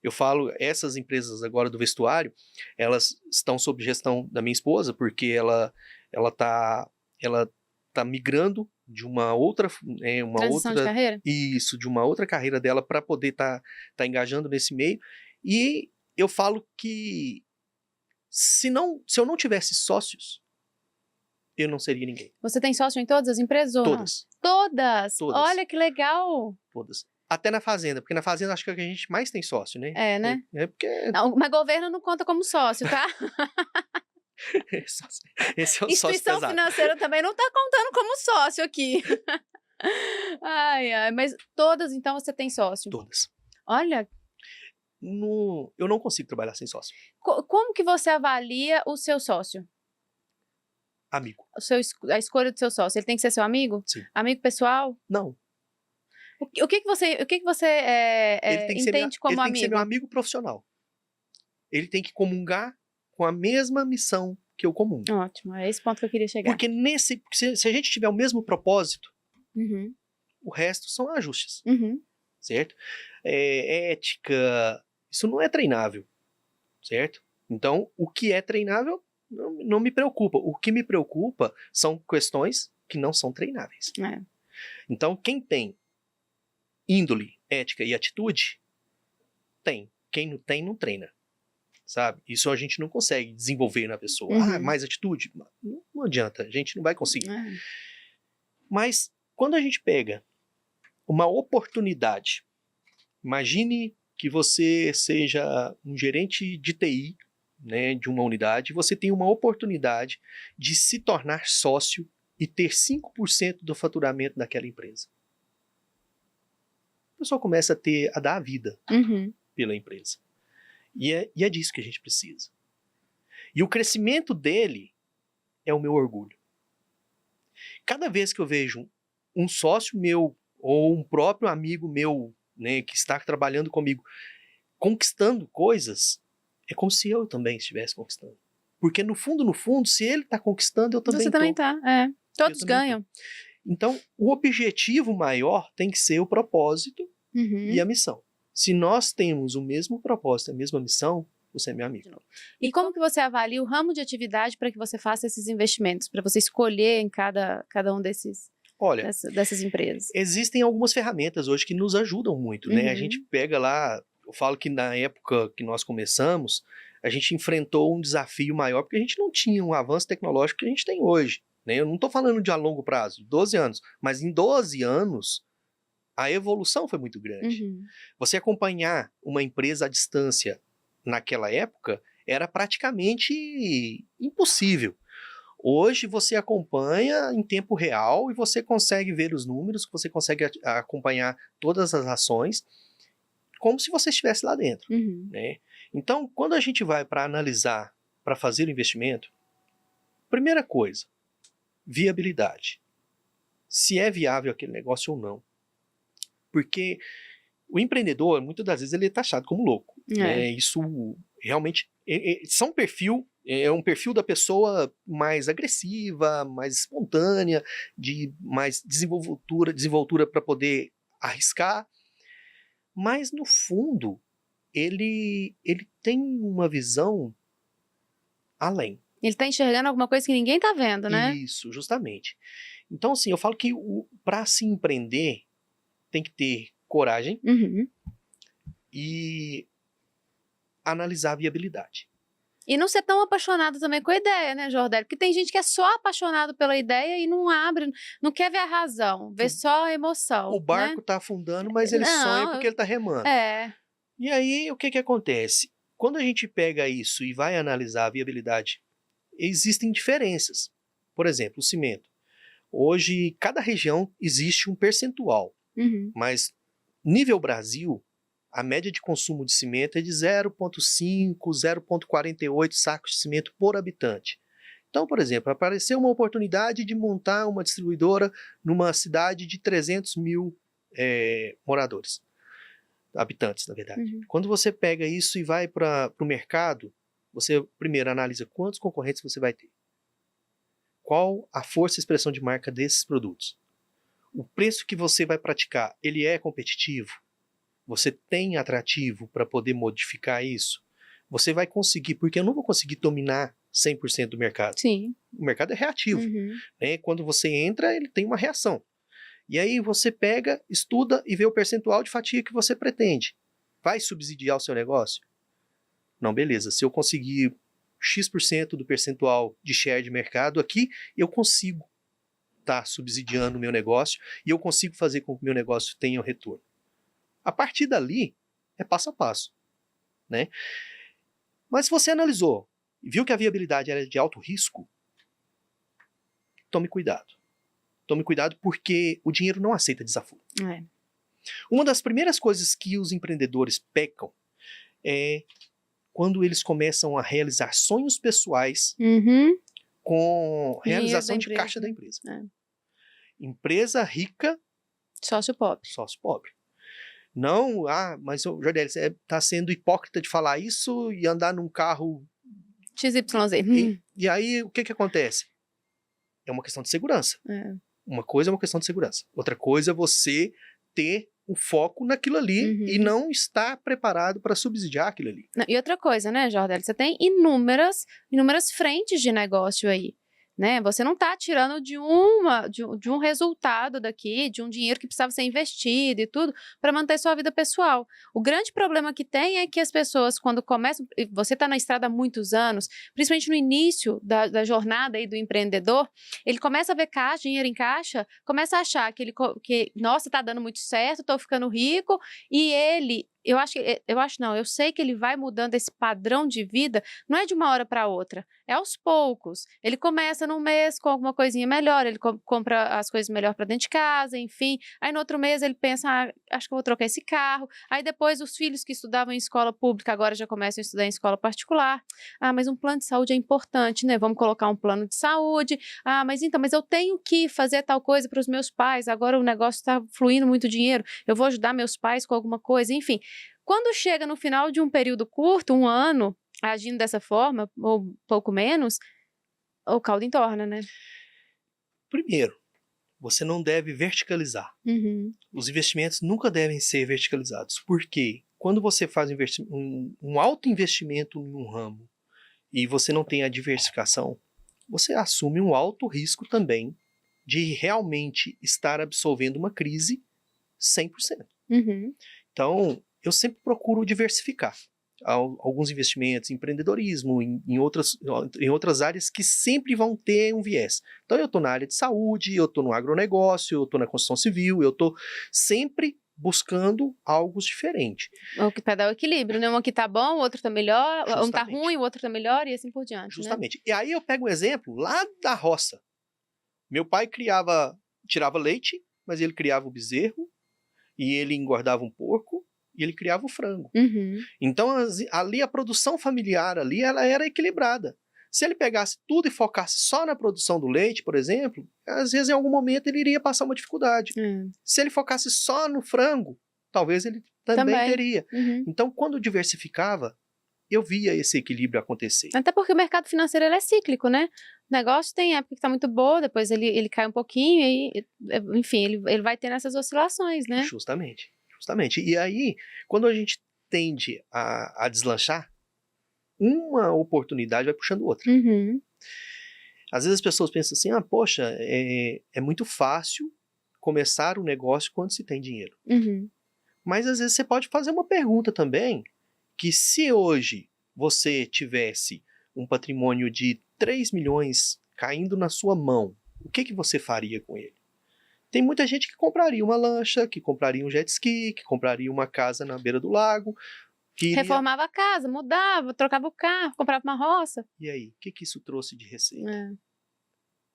Eu falo, essas empresas agora do vestuário, elas estão sob gestão da minha esposa, porque ela tá migrando de uma outra... Transição de carreira? Isso, de uma outra carreira dela para poder tá engajando nesse meio. E eu falo que se eu não tivesse sócios, eu não seria ninguém. Você tem sócio em todas as empresas ou Todas. não? Todas? Olha que legal! Todas. Até na fazenda, porque na fazenda acho que é que a gente mais tem sócio, né? É, né? Porque... Não, mas governo não conta como sócio, tá? Esse é o sócio Instituição pesado. financeira também não tá contando como sócio aqui. Ai, mas todas, então, você tem sócio? Todas. Olha... Eu não consigo trabalhar sem sócio. Como que você avalia o seu sócio? Amigo. A escolha do seu sócio, ele tem que ser seu amigo? Sim. Amigo pessoal? Não. O que que você entende como amigo? Ele tem que ser meu amigo profissional. Ele tem que comungar com a mesma missão que eu comungo. Ótimo, é esse ponto que eu queria chegar. Porque se a gente tiver o mesmo propósito, Uhum. o resto são ajustes. Uhum. Certo? Ética, isso não é treinável. Certo? Então, o que é treinável não me preocupa. O que me preocupa são questões que não são treináveis. Então, quem tem índole, ética e atitude, tem. Quem não tem, não treina. Sabe? Isso a gente não consegue desenvolver na pessoa. Mais atitude? Não adianta, a gente não vai conseguir. Mas, quando a gente pega uma oportunidade, imagine que você seja um gerente de TI, né, de uma unidade, você tem uma oportunidade de se tornar sócio e ter 5% do faturamento daquela empresa. A pessoa começa a dar a vida pela empresa. E é disso que a gente precisa. E o crescimento dele é o meu orgulho. Cada vez que eu vejo um sócio meu ou um próprio amigo meu, né, que está trabalhando comigo, conquistando coisas, é como se eu também estivesse conquistando. Porque no fundo, se ele está conquistando, eu também Você também tá, Todos ganham. Então, o objetivo maior tem que ser o propósito e a missão. Se nós temos o mesmo propósito, a mesma missão, você é meu amigo. E como que você avalia o ramo de atividade para que você faça esses investimentos? Para você escolher em cada um dessas empresas? Existem algumas ferramentas hoje que nos ajudam muito, né? A gente pega lá Eu falo que na época que nós começamos, a gente enfrentou um desafio maior, porque a gente não tinha um avanço tecnológico que a gente tem hoje, né? Eu não estou falando de a longo prazo, 12 anos, mas em 12 anos, a evolução foi muito grande. Uhum. Você acompanhar uma empresa à distância naquela época era praticamente impossível. Hoje você acompanha em tempo real e você consegue ver os números, você consegue acompanhar todas as ações, como se você estivesse lá dentro. Uhum. Né? Então, quando a gente vai para analisar, para fazer o investimento, primeira coisa, viabilidade. Se é viável aquele negócio ou não. Porque o empreendedor, muitas das vezes, ele é taxado como louco. Né? Isso realmente é um perfil da pessoa mais agressiva, mais espontânea, de mais desenvoltura para poder arriscar. Mas, no fundo, ele tem uma visão além. Ele está enxergando alguma coisa que ninguém está vendo, né? Isso, justamente. Então, assim, eu falo que para se empreender, tem que ter coragem e analisar a viabilidade. E não ser tão apaixonado também com a ideia, né, Jordélio? Porque tem gente que é só apaixonado pela ideia e não abre, não quer ver a razão, vê só a emoção. O barco tá afundando, mas ele sonha porque ele tá remando. E aí, o que acontece? Quando a gente pega isso e vai analisar a viabilidade, existem diferenças. Por exemplo, o cimento. Hoje, cada região existe um percentual, mas nível Brasil, a média de consumo de cimento é de 0,5, 0,48 sacos de cimento por habitante. Então, por exemplo, apareceu uma oportunidade de montar uma distribuidora numa cidade de 300 mil moradores, habitantes, na verdade. Quando você pega isso e vai para o mercado, você primeiro analisa quantos concorrentes você vai ter. Qual a força e expressão de marca desses produtos? O preço que você vai praticar, ele é competitivo? Você tem atrativo para poder modificar isso? Você vai conseguir, porque eu não vou conseguir dominar 100% do mercado. Sim. O mercado é reativo. Né? Quando você entra, ele tem uma reação. E aí você pega, estuda e vê o percentual de fatia que você pretende. Vai subsidiar o seu negócio? Não, beleza. Se eu conseguir X% do percentual de share de mercado aqui, eu consigo estar subsidiando o meu negócio e eu consigo fazer com que o meu negócio tenha um retorno. A partir dali, é passo a passo. Né? Mas se você analisou e viu que a viabilidade era de alto risco, tome cuidado. Tome cuidado porque o dinheiro não aceita desafio. Uma das primeiras coisas que os empreendedores pecam é quando eles começam a realizar sonhos pessoais com realização de caixa da empresa. Empresa rica, sócio pobre. Sócio pobre. Não, mas Jordélio, você está sendo hipócrita de falar isso e andar num carro XYZ. E aí, o que acontece? É uma questão de segurança. Uma coisa é uma questão de segurança. Outra coisa é você ter o foco naquilo ali e não estar preparado para subsidiar aquilo ali. E outra coisa, né, Jordélio? Você tem inúmeras frentes de negócio aí. Né? Você não está tirando de um resultado daqui, de um dinheiro que precisava ser investido e tudo, para manter sua vida pessoal. O grande problema que tem é que as pessoas, quando começam, você está na estrada há muitos anos, principalmente no início da jornada aí do empreendedor, ele começa a ver dinheiro em caixa, começa a achar que nossa, está dando muito certo, estou ficando rico, e eu sei que ele vai mudando esse padrão de vida, não é de uma hora para outra, é aos poucos. Ele começa num mês com alguma coisinha melhor, ele compra as coisas melhor para dentro de casa, enfim. Aí no outro mês ele pensa, acho que eu vou trocar esse carro. Aí depois os filhos que estudavam em escola pública agora já começam a estudar em escola particular. Mas um plano de saúde é importante, né? Vamos colocar um plano de saúde. Mas eu tenho que fazer tal coisa para os meus pais, agora o negócio está fluindo muito dinheiro, eu vou ajudar meus pais com alguma coisa, enfim. Quando chega no final de um período curto, 1 ano, agindo dessa forma, ou pouco menos, o caldo entorna, né? Primeiro, você não deve verticalizar. Os investimentos nunca devem ser verticalizados. Por quê? Quando você faz um alto investimento em um ramo e você não tem a diversificação, você assume um alto risco também de realmente estar absorvendo uma crise 100%. Então, eu sempre procuro diversificar alguns investimentos, empreendedorismo, em outras áreas que sempre vão ter um viés. Então eu estou na área de saúde, eu estou no agronegócio, eu estou na construção civil, eu estou sempre buscando algo diferente. O que para dar o equilíbrio, né? Um que tá bom, o outro tá melhor, um tá Justamente. ruim, o outro tá melhor e assim por diante, Justamente. E aí eu pego um exemplo lá da roça. Meu pai tirava leite, mas ele criava o bezerro, e ele engordava um porco, e ele criava o frango. Uhum. Então, ali a produção familiar ali, ela era equilibrada. Se ele pegasse tudo e focasse só na produção do leite, por exemplo, às vezes em algum momento ele iria passar uma dificuldade. Se ele focasse só no frango, talvez ele também teria. Uhum. Então, quando diversificava, eu via esse equilíbrio acontecer. Até porque o mercado financeiro ele é cíclico, né? O negócio tem época que tá muito boa, depois ele cai um pouquinho, e enfim, ele vai tendo essas oscilações, né? Justamente. E aí, quando a gente tende a deslanchar, uma oportunidade vai puxando outra. Uhum. Às vezes as pessoas pensam assim, poxa, é muito fácil começar um negócio quando se tem dinheiro. Uhum. Mas às vezes você pode fazer uma pergunta também, que se hoje você tivesse um patrimônio de 3 milhões caindo na sua mão, o que você faria com ele? Tem muita gente que compraria uma lancha, que compraria um jet ski, que compraria uma casa na beira do lago. Reformava a casa, mudava, trocava o carro, comprava uma roça. E aí, o que isso trouxe de receita?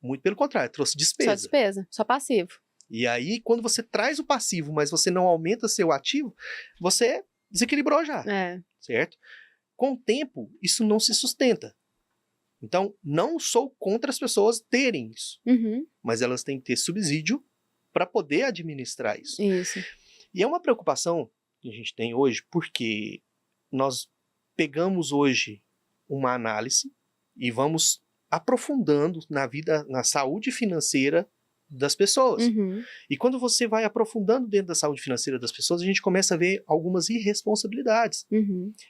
Muito pelo contrário, trouxe despesa. Só despesa, só passivo. E aí, quando você traz o passivo, mas você não aumenta seu ativo, você desequilibrou já, certo? Com o tempo, isso não se sustenta. Então, não sou contra as pessoas terem isso, mas elas têm que ter subsídio para poder administrar isso. E é uma preocupação que a gente tem hoje, porque nós pegamos hoje uma análise e vamos aprofundando na saúde financeira das pessoas. E quando você vai aprofundando dentro da saúde financeira das pessoas, a gente começa a ver algumas irresponsabilidades.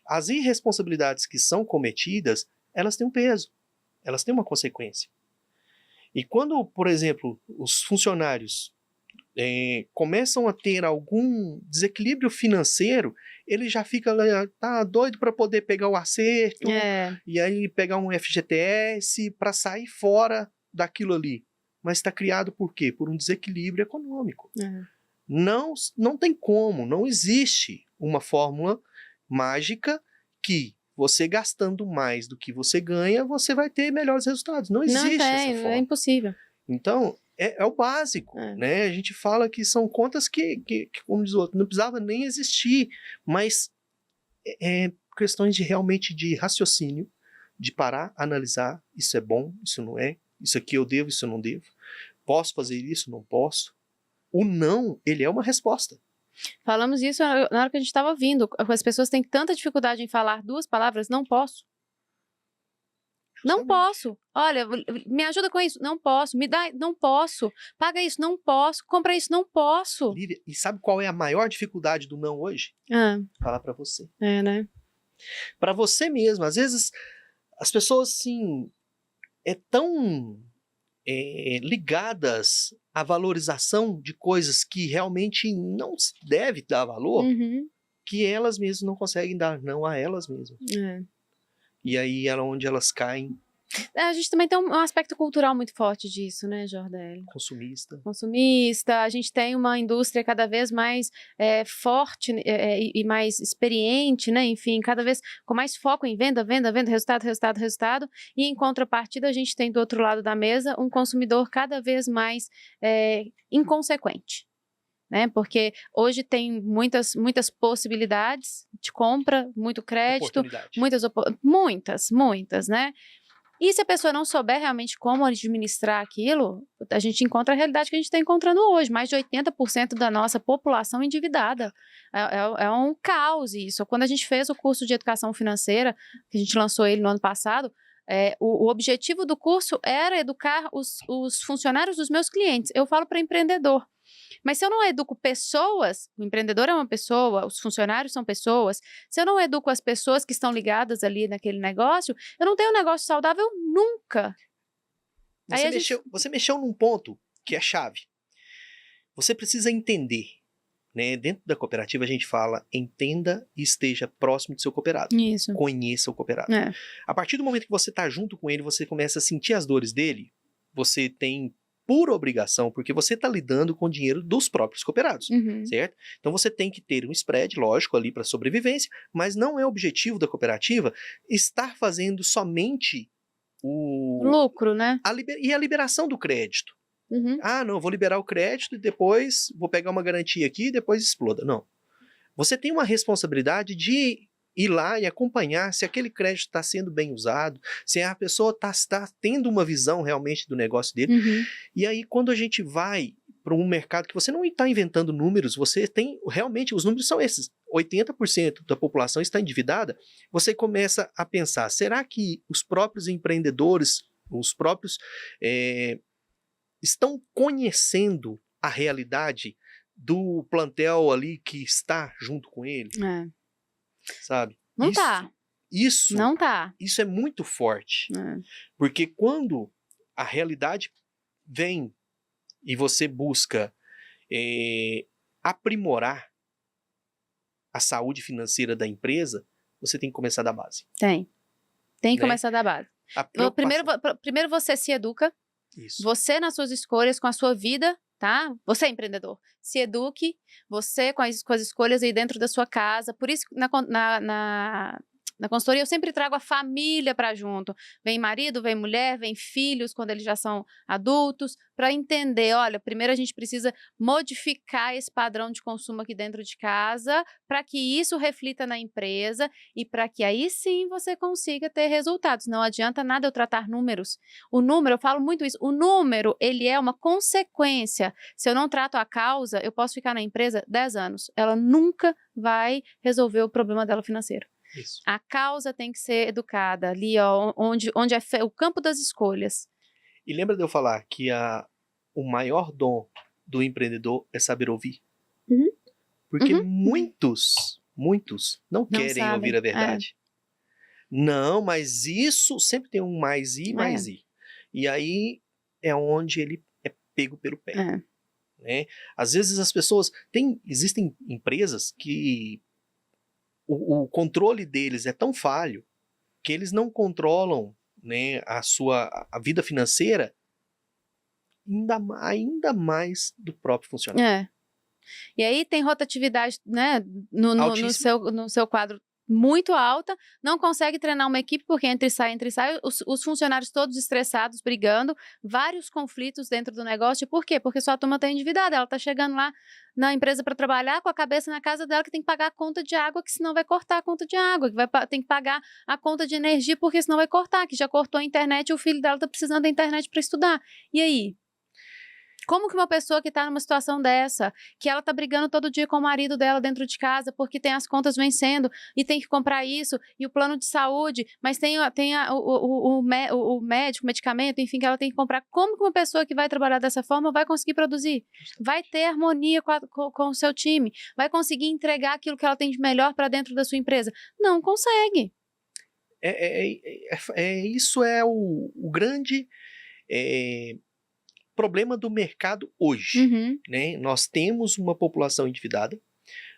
As irresponsabilidades que são cometidas, elas têm um peso, elas têm uma consequência. E quando, por exemplo, os funcionários começam a ter algum desequilíbrio financeiro, ele já fica tá doido para poder pegar o acerto, e aí pegar um FGTS para sair fora daquilo ali. Mas está criado por quê? Por um desequilíbrio econômico. Não tem como, não existe uma fórmula mágica que você gastando mais do que você ganha, você vai ter melhores resultados. Não existe essa forma. É impossível. Então, é o básico, né? A gente fala que são contas que, como diz o outro, não precisava nem existir, mas questões realmente de raciocínio, de parar, analisar, isso é bom, isso não é, isso aqui eu devo, isso eu não devo, posso fazer isso, não posso. O não, ele é uma resposta. Falamos isso na hora que a gente estava ouvindo, as pessoas têm tanta dificuldade em falar duas palavras, não posso. Não posso. Olha, me ajuda com isso. Não posso. Me dá, não posso. Paga isso, não posso. Compra isso, não posso. Lívia, e sabe qual é a maior dificuldade do não hoje? Falar pra você. Né? Pra você mesmo. Às vezes, as pessoas, assim, tão ligadas à valorização de coisas que realmente não se deve dar valor, que elas mesmas não conseguem dar não a elas mesmas. E aí é onde elas caem. A gente também tem um aspecto cultural muito forte disso, né, Jordelli? Consumista. A gente tem uma indústria cada vez mais forte e mais experiente, né? Enfim, cada vez com mais foco em venda, resultado. E em contrapartida, a gente tem do outro lado da mesa um consumidor cada vez mais inconsequente. Né? Porque hoje tem muitas possibilidades de compra, muito crédito, muitas, né? E se a pessoa não souber realmente como administrar aquilo, a gente encontra a realidade que a gente está encontrando hoje. Mais de 80% da nossa população endividada. É um caos isso. Quando a gente fez o curso de educação financeira, que a gente lançou ele no ano passado, o objetivo do curso era educar os funcionários dos meus clientes. Eu falo para empreendedor. Mas se eu não educo pessoas, o empreendedor é uma pessoa, os funcionários são pessoas, se eu não educo as pessoas que estão ligadas ali naquele negócio, eu não tenho um negócio saudável nunca. Você mexeu num ponto que é chave. Você precisa entender né? Dentro da cooperativa a gente fala entenda e esteja próximo do seu cooperado. Isso. Conheça o cooperado. É. A partir do momento que você está junto com ele, você começa a sentir as dores dele, você tem por obrigação, porque você está lidando com o dinheiro dos próprios cooperados, Uhum. certo? Então você tem que ter um spread, lógico, ali para sobrevivência, mas não é objetivo da cooperativa estar fazendo somente Lucro, né? a liberação do crédito. Uhum. Ah, não, vou liberar o crédito e depois vou pegar uma garantia aqui e depois exploda. Não. Você tem uma responsabilidade de ir lá e acompanhar se aquele crédito está sendo bem usado, se a pessoa está tendo uma visão realmente do negócio dele. Uhum. E aí, quando a gente vai para um mercado que você não está inventando números, você tem, realmente, os números são esses, 80% da população está endividada, você começa a pensar, será que os próprios empreendedores, os próprios, estão conhecendo a realidade do plantel ali que está junto com ele? É. Sabe? Não tá. Não tá. Isso é muito forte. É. Porque quando a realidade vem e você busca aprimorar a saúde financeira da empresa, você tem que começar da base. Tem que começar da base. Primeiro você se educa. Isso. Você nas suas escolhas, com a sua vida, tá? Você é empreendedor. Se eduque, você com as escolhas aí dentro da sua casa. Por isso, na consultoria, eu sempre trago a família para junto. Vem marido, vem mulher, vem filhos, quando eles já são adultos, para entender, olha, primeiro a gente precisa modificar esse padrão de consumo aqui dentro de casa, para que isso reflita na empresa e para que aí sim você consiga ter resultados. Não adianta nada eu tratar números. O número, eu falo muito isso, o número, ele é uma consequência. Se eu não trato a causa, eu posso ficar na empresa 10 anos. Ela nunca vai resolver o problema dela financeiro. Isso. A causa tem que ser educada ali, ó, onde é o campo das escolhas. E lembra de eu falar que o maior dom do empreendedor é saber ouvir? Uhum. Porque muitos não querem sabem. ouvir a verdade. Não, mas isso sempre tem um mais i, mais i. E aí é onde ele é pego pelo pé. Né? Às vezes as pessoas... Existem empresas que o controle deles é tão falho que eles não controlam, né, a vida financeira ainda mais do próprio funcionário. E aí tem rotatividade, né, no seu quadro muito alta, não consegue treinar uma equipe porque entra e sai, os funcionários todos estressados, brigando, vários conflitos dentro do negócio. Por quê? Porque sua turma está endividada, ela está chegando lá na empresa para trabalhar com a cabeça na casa dela que tem que pagar a conta de água, que senão vai cortar a conta de água, que tem que pagar a conta de energia porque senão vai cortar, que já cortou a internet e o filho dela está precisando da internet para estudar. E aí? Como que uma pessoa que está numa situação dessa, que ela está brigando todo dia com o marido dela dentro de casa porque tem as contas vencendo e tem que comprar isso, e o plano de saúde, mas tem o médico, o medicamento, enfim, que ela tem que comprar. Como que uma pessoa que vai trabalhar dessa forma vai conseguir produzir? Vai ter harmonia com o seu time? Vai conseguir entregar aquilo que ela tem de melhor para dentro da sua empresa? Não consegue. Isso é o grande... problema do mercado hoje, né? Nós temos uma população endividada,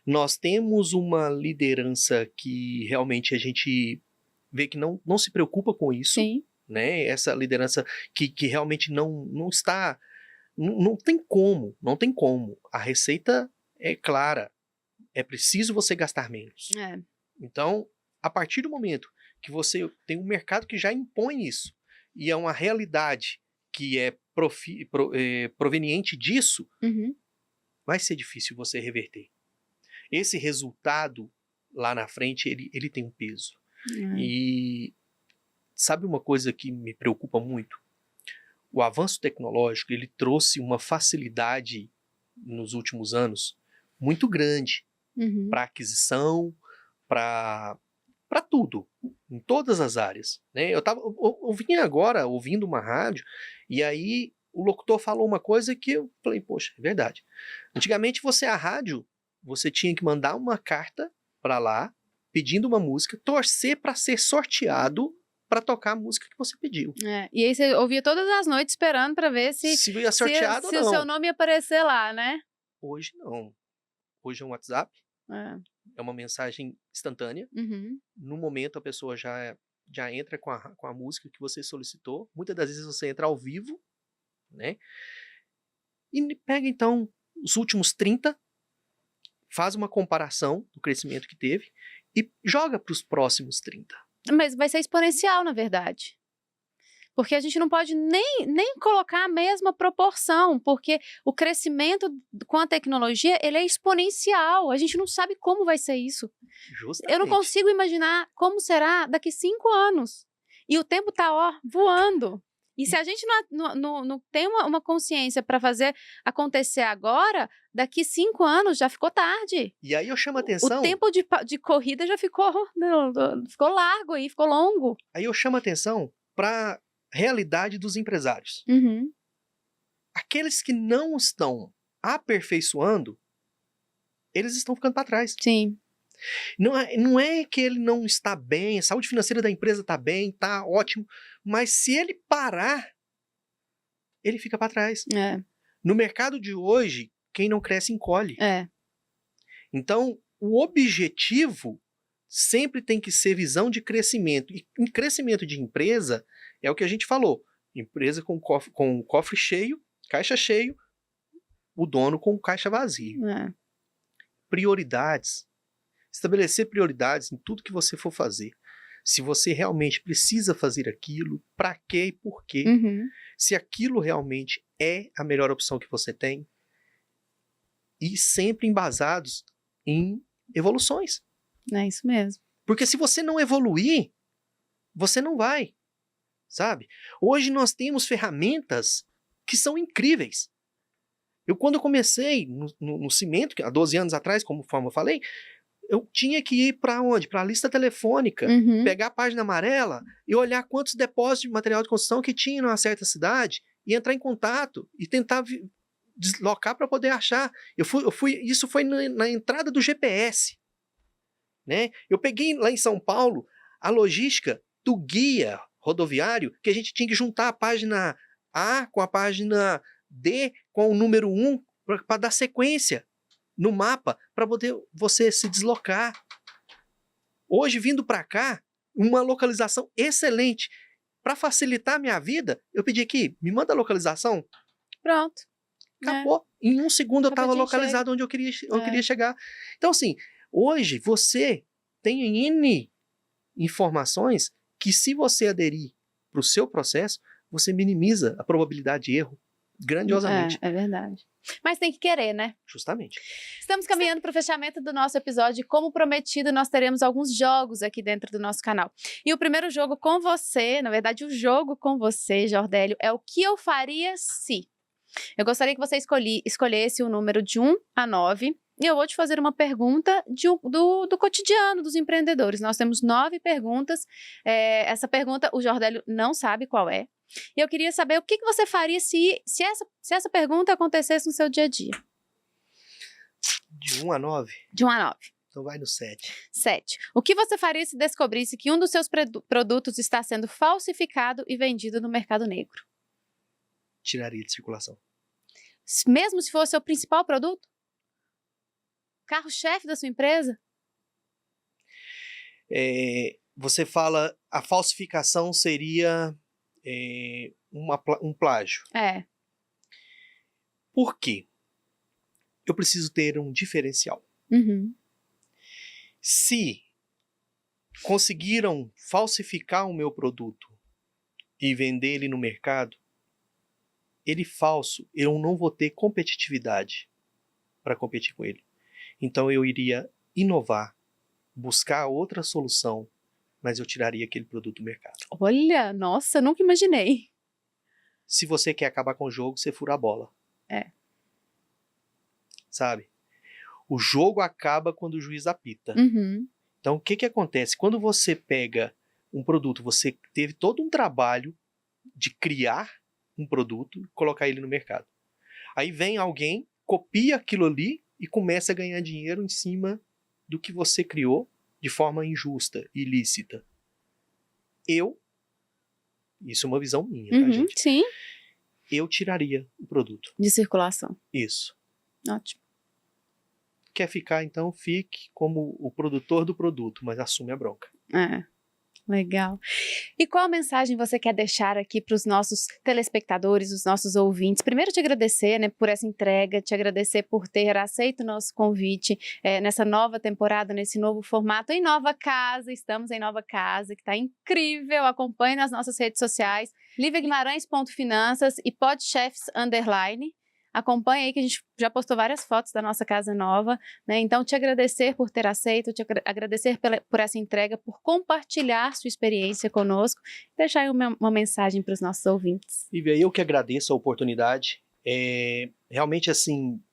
nós temos uma liderança que realmente a gente vê que não se preocupa com isso. Sim. Né? Essa liderança que realmente não está, não tem como, a receita é clara, é preciso você gastar menos. Então, a partir do momento que você tem um mercado que já impõe isso, e é uma realidade que é proveniente disso, vai ser difícil você reverter. Esse resultado lá na frente, ele tem um peso. E sabe uma coisa que me preocupa muito? O avanço tecnológico, ele trouxe uma facilidade nos últimos anos muito grande para aquisição, para tudo, em todas as áreas. Né? Eu vinha agora ouvindo uma rádio e aí o locutor falou uma coisa que eu falei, poxa, é verdade. Antigamente a rádio, você tinha que mandar uma carta para lá, pedindo uma música, torcer para ser sorteado para tocar a música que você pediu. E aí você ouvia todas as noites esperando para ver se ia sorteado ou não. Se o seu nome ia aparecer lá, né? Hoje não. Hoje é um WhatsApp, É. é uma mensagem instantânea. Uhum. No momento a pessoa já entra com a música que você solicitou. Muitas das vezes você entra ao vivo, né? E pega então os últimos 30, faz uma comparação do crescimento que teve e joga para os próximos 30. Mas vai ser exponencial, na verdade. Porque a gente não pode nem colocar a mesma proporção, porque o crescimento com a tecnologia, ele é exponencial. A gente não sabe como vai ser isso. Justamente. Eu não consigo imaginar como será daqui 5 anos. E o tempo tá, ó, voando. E se a gente não tem uma consciência para fazer acontecer agora, daqui 5 anos já ficou tarde. E aí eu chamo a O atenção. tempo de corrida já ficou largo aí, ficou longo. Aí eu chamo a atenção para realidade dos empresários. Uhum. Aqueles que não estão aperfeiçoando, eles estão ficando para trás. Sim. Não é que ele não está bem, a saúde financeira da empresa está bem, está ótimo, mas se ele parar, ele fica para trás. É. No mercado de hoje, quem não cresce encolhe. É. Então, o objetivo sempre tem que ser visão de crescimento. E em crescimento de empresa, é o que a gente falou. Empresa com cofre cheio, caixa cheio, o dono com caixa vazio. É. Prioridades. Estabelecer prioridades em tudo que você for fazer. Se você realmente precisa fazer aquilo, para quê e por quê. Uhum. Se aquilo realmente é a melhor opção que você tem. E sempre embasados em evoluções. É isso mesmo. Porque se você não evoluir, você não vai, sabe? Hoje nós temos ferramentas que são incríveis. Quando eu comecei no cimento, há 12 anos atrás, como eu falei, eu tinha que ir para onde? Para a lista telefônica, Uhum. pegar a página amarela e olhar quantos depósitos de material de construção que tinha numa certa cidade e entrar em contato e tentar deslocar para poder achar. Isso foi na entrada do GPS. Né? Eu peguei lá em São Paulo a logística do guia rodoviário, que a gente tinha que juntar a página A com a página D com o número 1 para dar sequência no mapa para poder você se deslocar. Hoje, vindo para cá, uma localização excelente. Para facilitar a minha vida, eu pedi aqui, me manda a localização. Pronto. Acabou. Em um segundo eu estava localizado onde eu queria chegar. Então, assim, hoje você tem N informações que, se você aderir para o seu processo, você minimiza a probabilidade de erro grandiosamente. É verdade. Mas tem que querer, né? Justamente. Estamos caminhando para o fechamento do nosso episódio e, como prometido, nós teremos alguns jogos aqui dentro do nosso canal. E o primeiro jogo com você, na verdade, o jogo com você, Jordélio, é o que eu faria se. Eu gostaria que você escolhesse o número de 1 a 9 e eu vou te fazer uma pergunta do cotidiano dos empreendedores. Nós temos 9 perguntas. Essa pergunta o Jordélio não sabe qual é. E eu queria saber o que você faria se essa pergunta acontecesse no seu dia a dia. De 1 a 9? De 1 a 9. Então vai no 7. 7. O que você faria se descobrisse que um dos seus produtos está sendo falsificado e vendido no mercado negro? Tiraria de circulação. Mesmo se fosse o seu principal produto? Carro-chefe da sua empresa? Você fala, a falsificação seria um plágio. É. Por quê? Eu preciso ter um diferencial. Uhum. Se conseguiram falsificar o meu produto e vender ele no mercado, ele falso, eu não vou ter competitividade para competir com ele. Então eu iria inovar, buscar outra solução, mas eu tiraria aquele produto do mercado. Olha, nossa, nunca imaginei. Se você quer acabar com o jogo, você fura a bola. É. Sabe? O jogo acaba quando o juiz apita. Uhum. Então o que acontece? Quando você pega um produto, você teve todo um trabalho de criar um produto e colocar ele no mercado. Aí vem alguém, copia aquilo ali e começa a ganhar dinheiro em cima do que você criou de forma injusta, ilícita. Isso é uma visão minha, tá, gente? Sim. Eu tiraria o produto. De circulação. Isso. Ótimo. quer ficar, então fique como o produtor do produto, mas assume a bronca. Legal. E qual mensagem você quer deixar aqui para os nossos telespectadores, os nossos ouvintes? Primeiro, te agradecer, né, por essa entrega, te agradecer por ter aceito o nosso convite nessa nova temporada, nesse novo formato, em nova casa. Estamos em nova casa, que está incrível. Acompanhe nas nossas redes sociais, liviaguimarães.finanças e podchefs_. Acompanhe aí que a gente já postou várias fotos da nossa casa nova, né? Então, te agradecer por ter aceito, agradecer por essa entrega, por compartilhar sua experiência conosco, deixar aí uma mensagem para os nossos ouvintes. Lívia, eu que agradeço a oportunidade. Realmente, assim,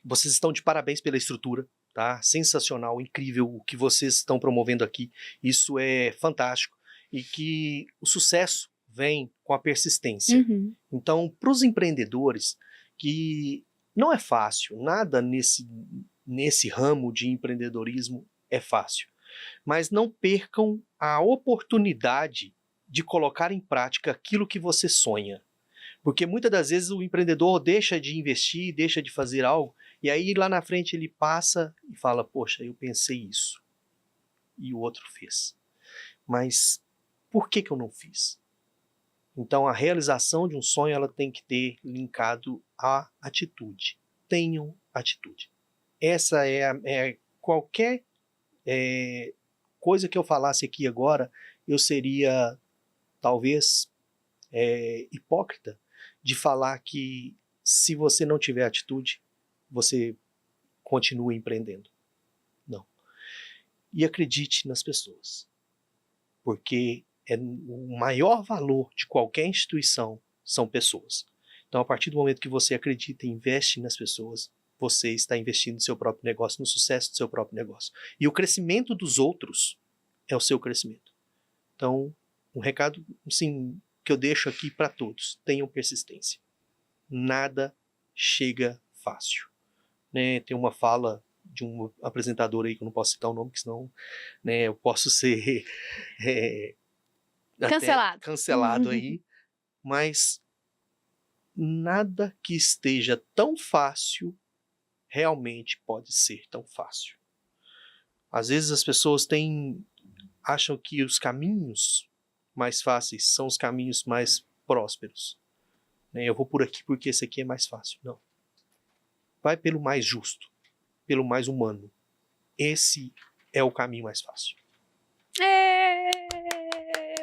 vocês estão de parabéns pela estrutura, tá? Sensacional, incrível o que vocês estão promovendo aqui. Isso é fantástico. E que o sucesso vem com a persistência. Então, para os empreendedores, que não é fácil, nada nesse ramo de empreendedorismo é fácil, mas não percam a oportunidade de colocar em prática aquilo que você sonha, porque muitas das vezes o empreendedor deixa de investir, deixa de fazer algo, e aí lá na frente ele passa e fala, poxa, eu pensei isso, e o outro fez, mas por que eu não fiz? Então, a realização de um sonho, ela tem que ter linkado à atitude. Tenham atitude. Essa qualquer coisa que eu falasse aqui agora, eu seria, talvez, hipócrita de falar que se você não tiver atitude, você continua empreendendo. Não. E acredite nas pessoas. Porque o maior valor de qualquer instituição são pessoas. Então, a partir do momento que você acredita e investe nas pessoas, você está investindo no seu próprio negócio, no sucesso do seu próprio negócio. E o crescimento dos outros é o seu crescimento. Então, um recado, assim, que eu deixo aqui para todos: tenham persistência. Nada chega fácil. Né? Tem uma fala de um apresentador aí, que eu não posso citar o nome, porque senão, né, eu posso ser cancelado aí, mas nada que esteja tão fácil realmente pode ser tão fácil. Às vezes as pessoas acham que os caminhos mais fáceis são os caminhos mais prósperos. Eu vou por aqui porque esse aqui é mais fácil. Não. Vai pelo mais justo, pelo mais humano. Esse é o caminho mais fácil.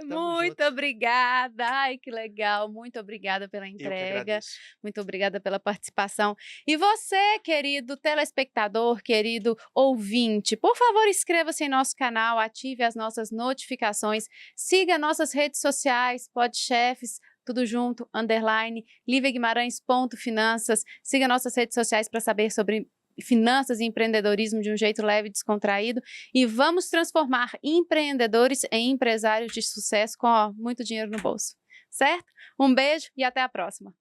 Muito obrigada, ai que legal, muito obrigada pela entrega, muito obrigada pela participação. E você, querido telespectador, querido ouvinte, por favor inscreva-se em nosso canal, ative as nossas notificações, siga nossas redes sociais, podchefs, tudo junto, _ liviaguimarães.finanças, siga nossas redes sociais para saber sobre finanças e empreendedorismo de um jeito leve e descontraído, e vamos transformar empreendedores em empresários de sucesso com muito dinheiro no bolso, certo? Um beijo e até a próxima!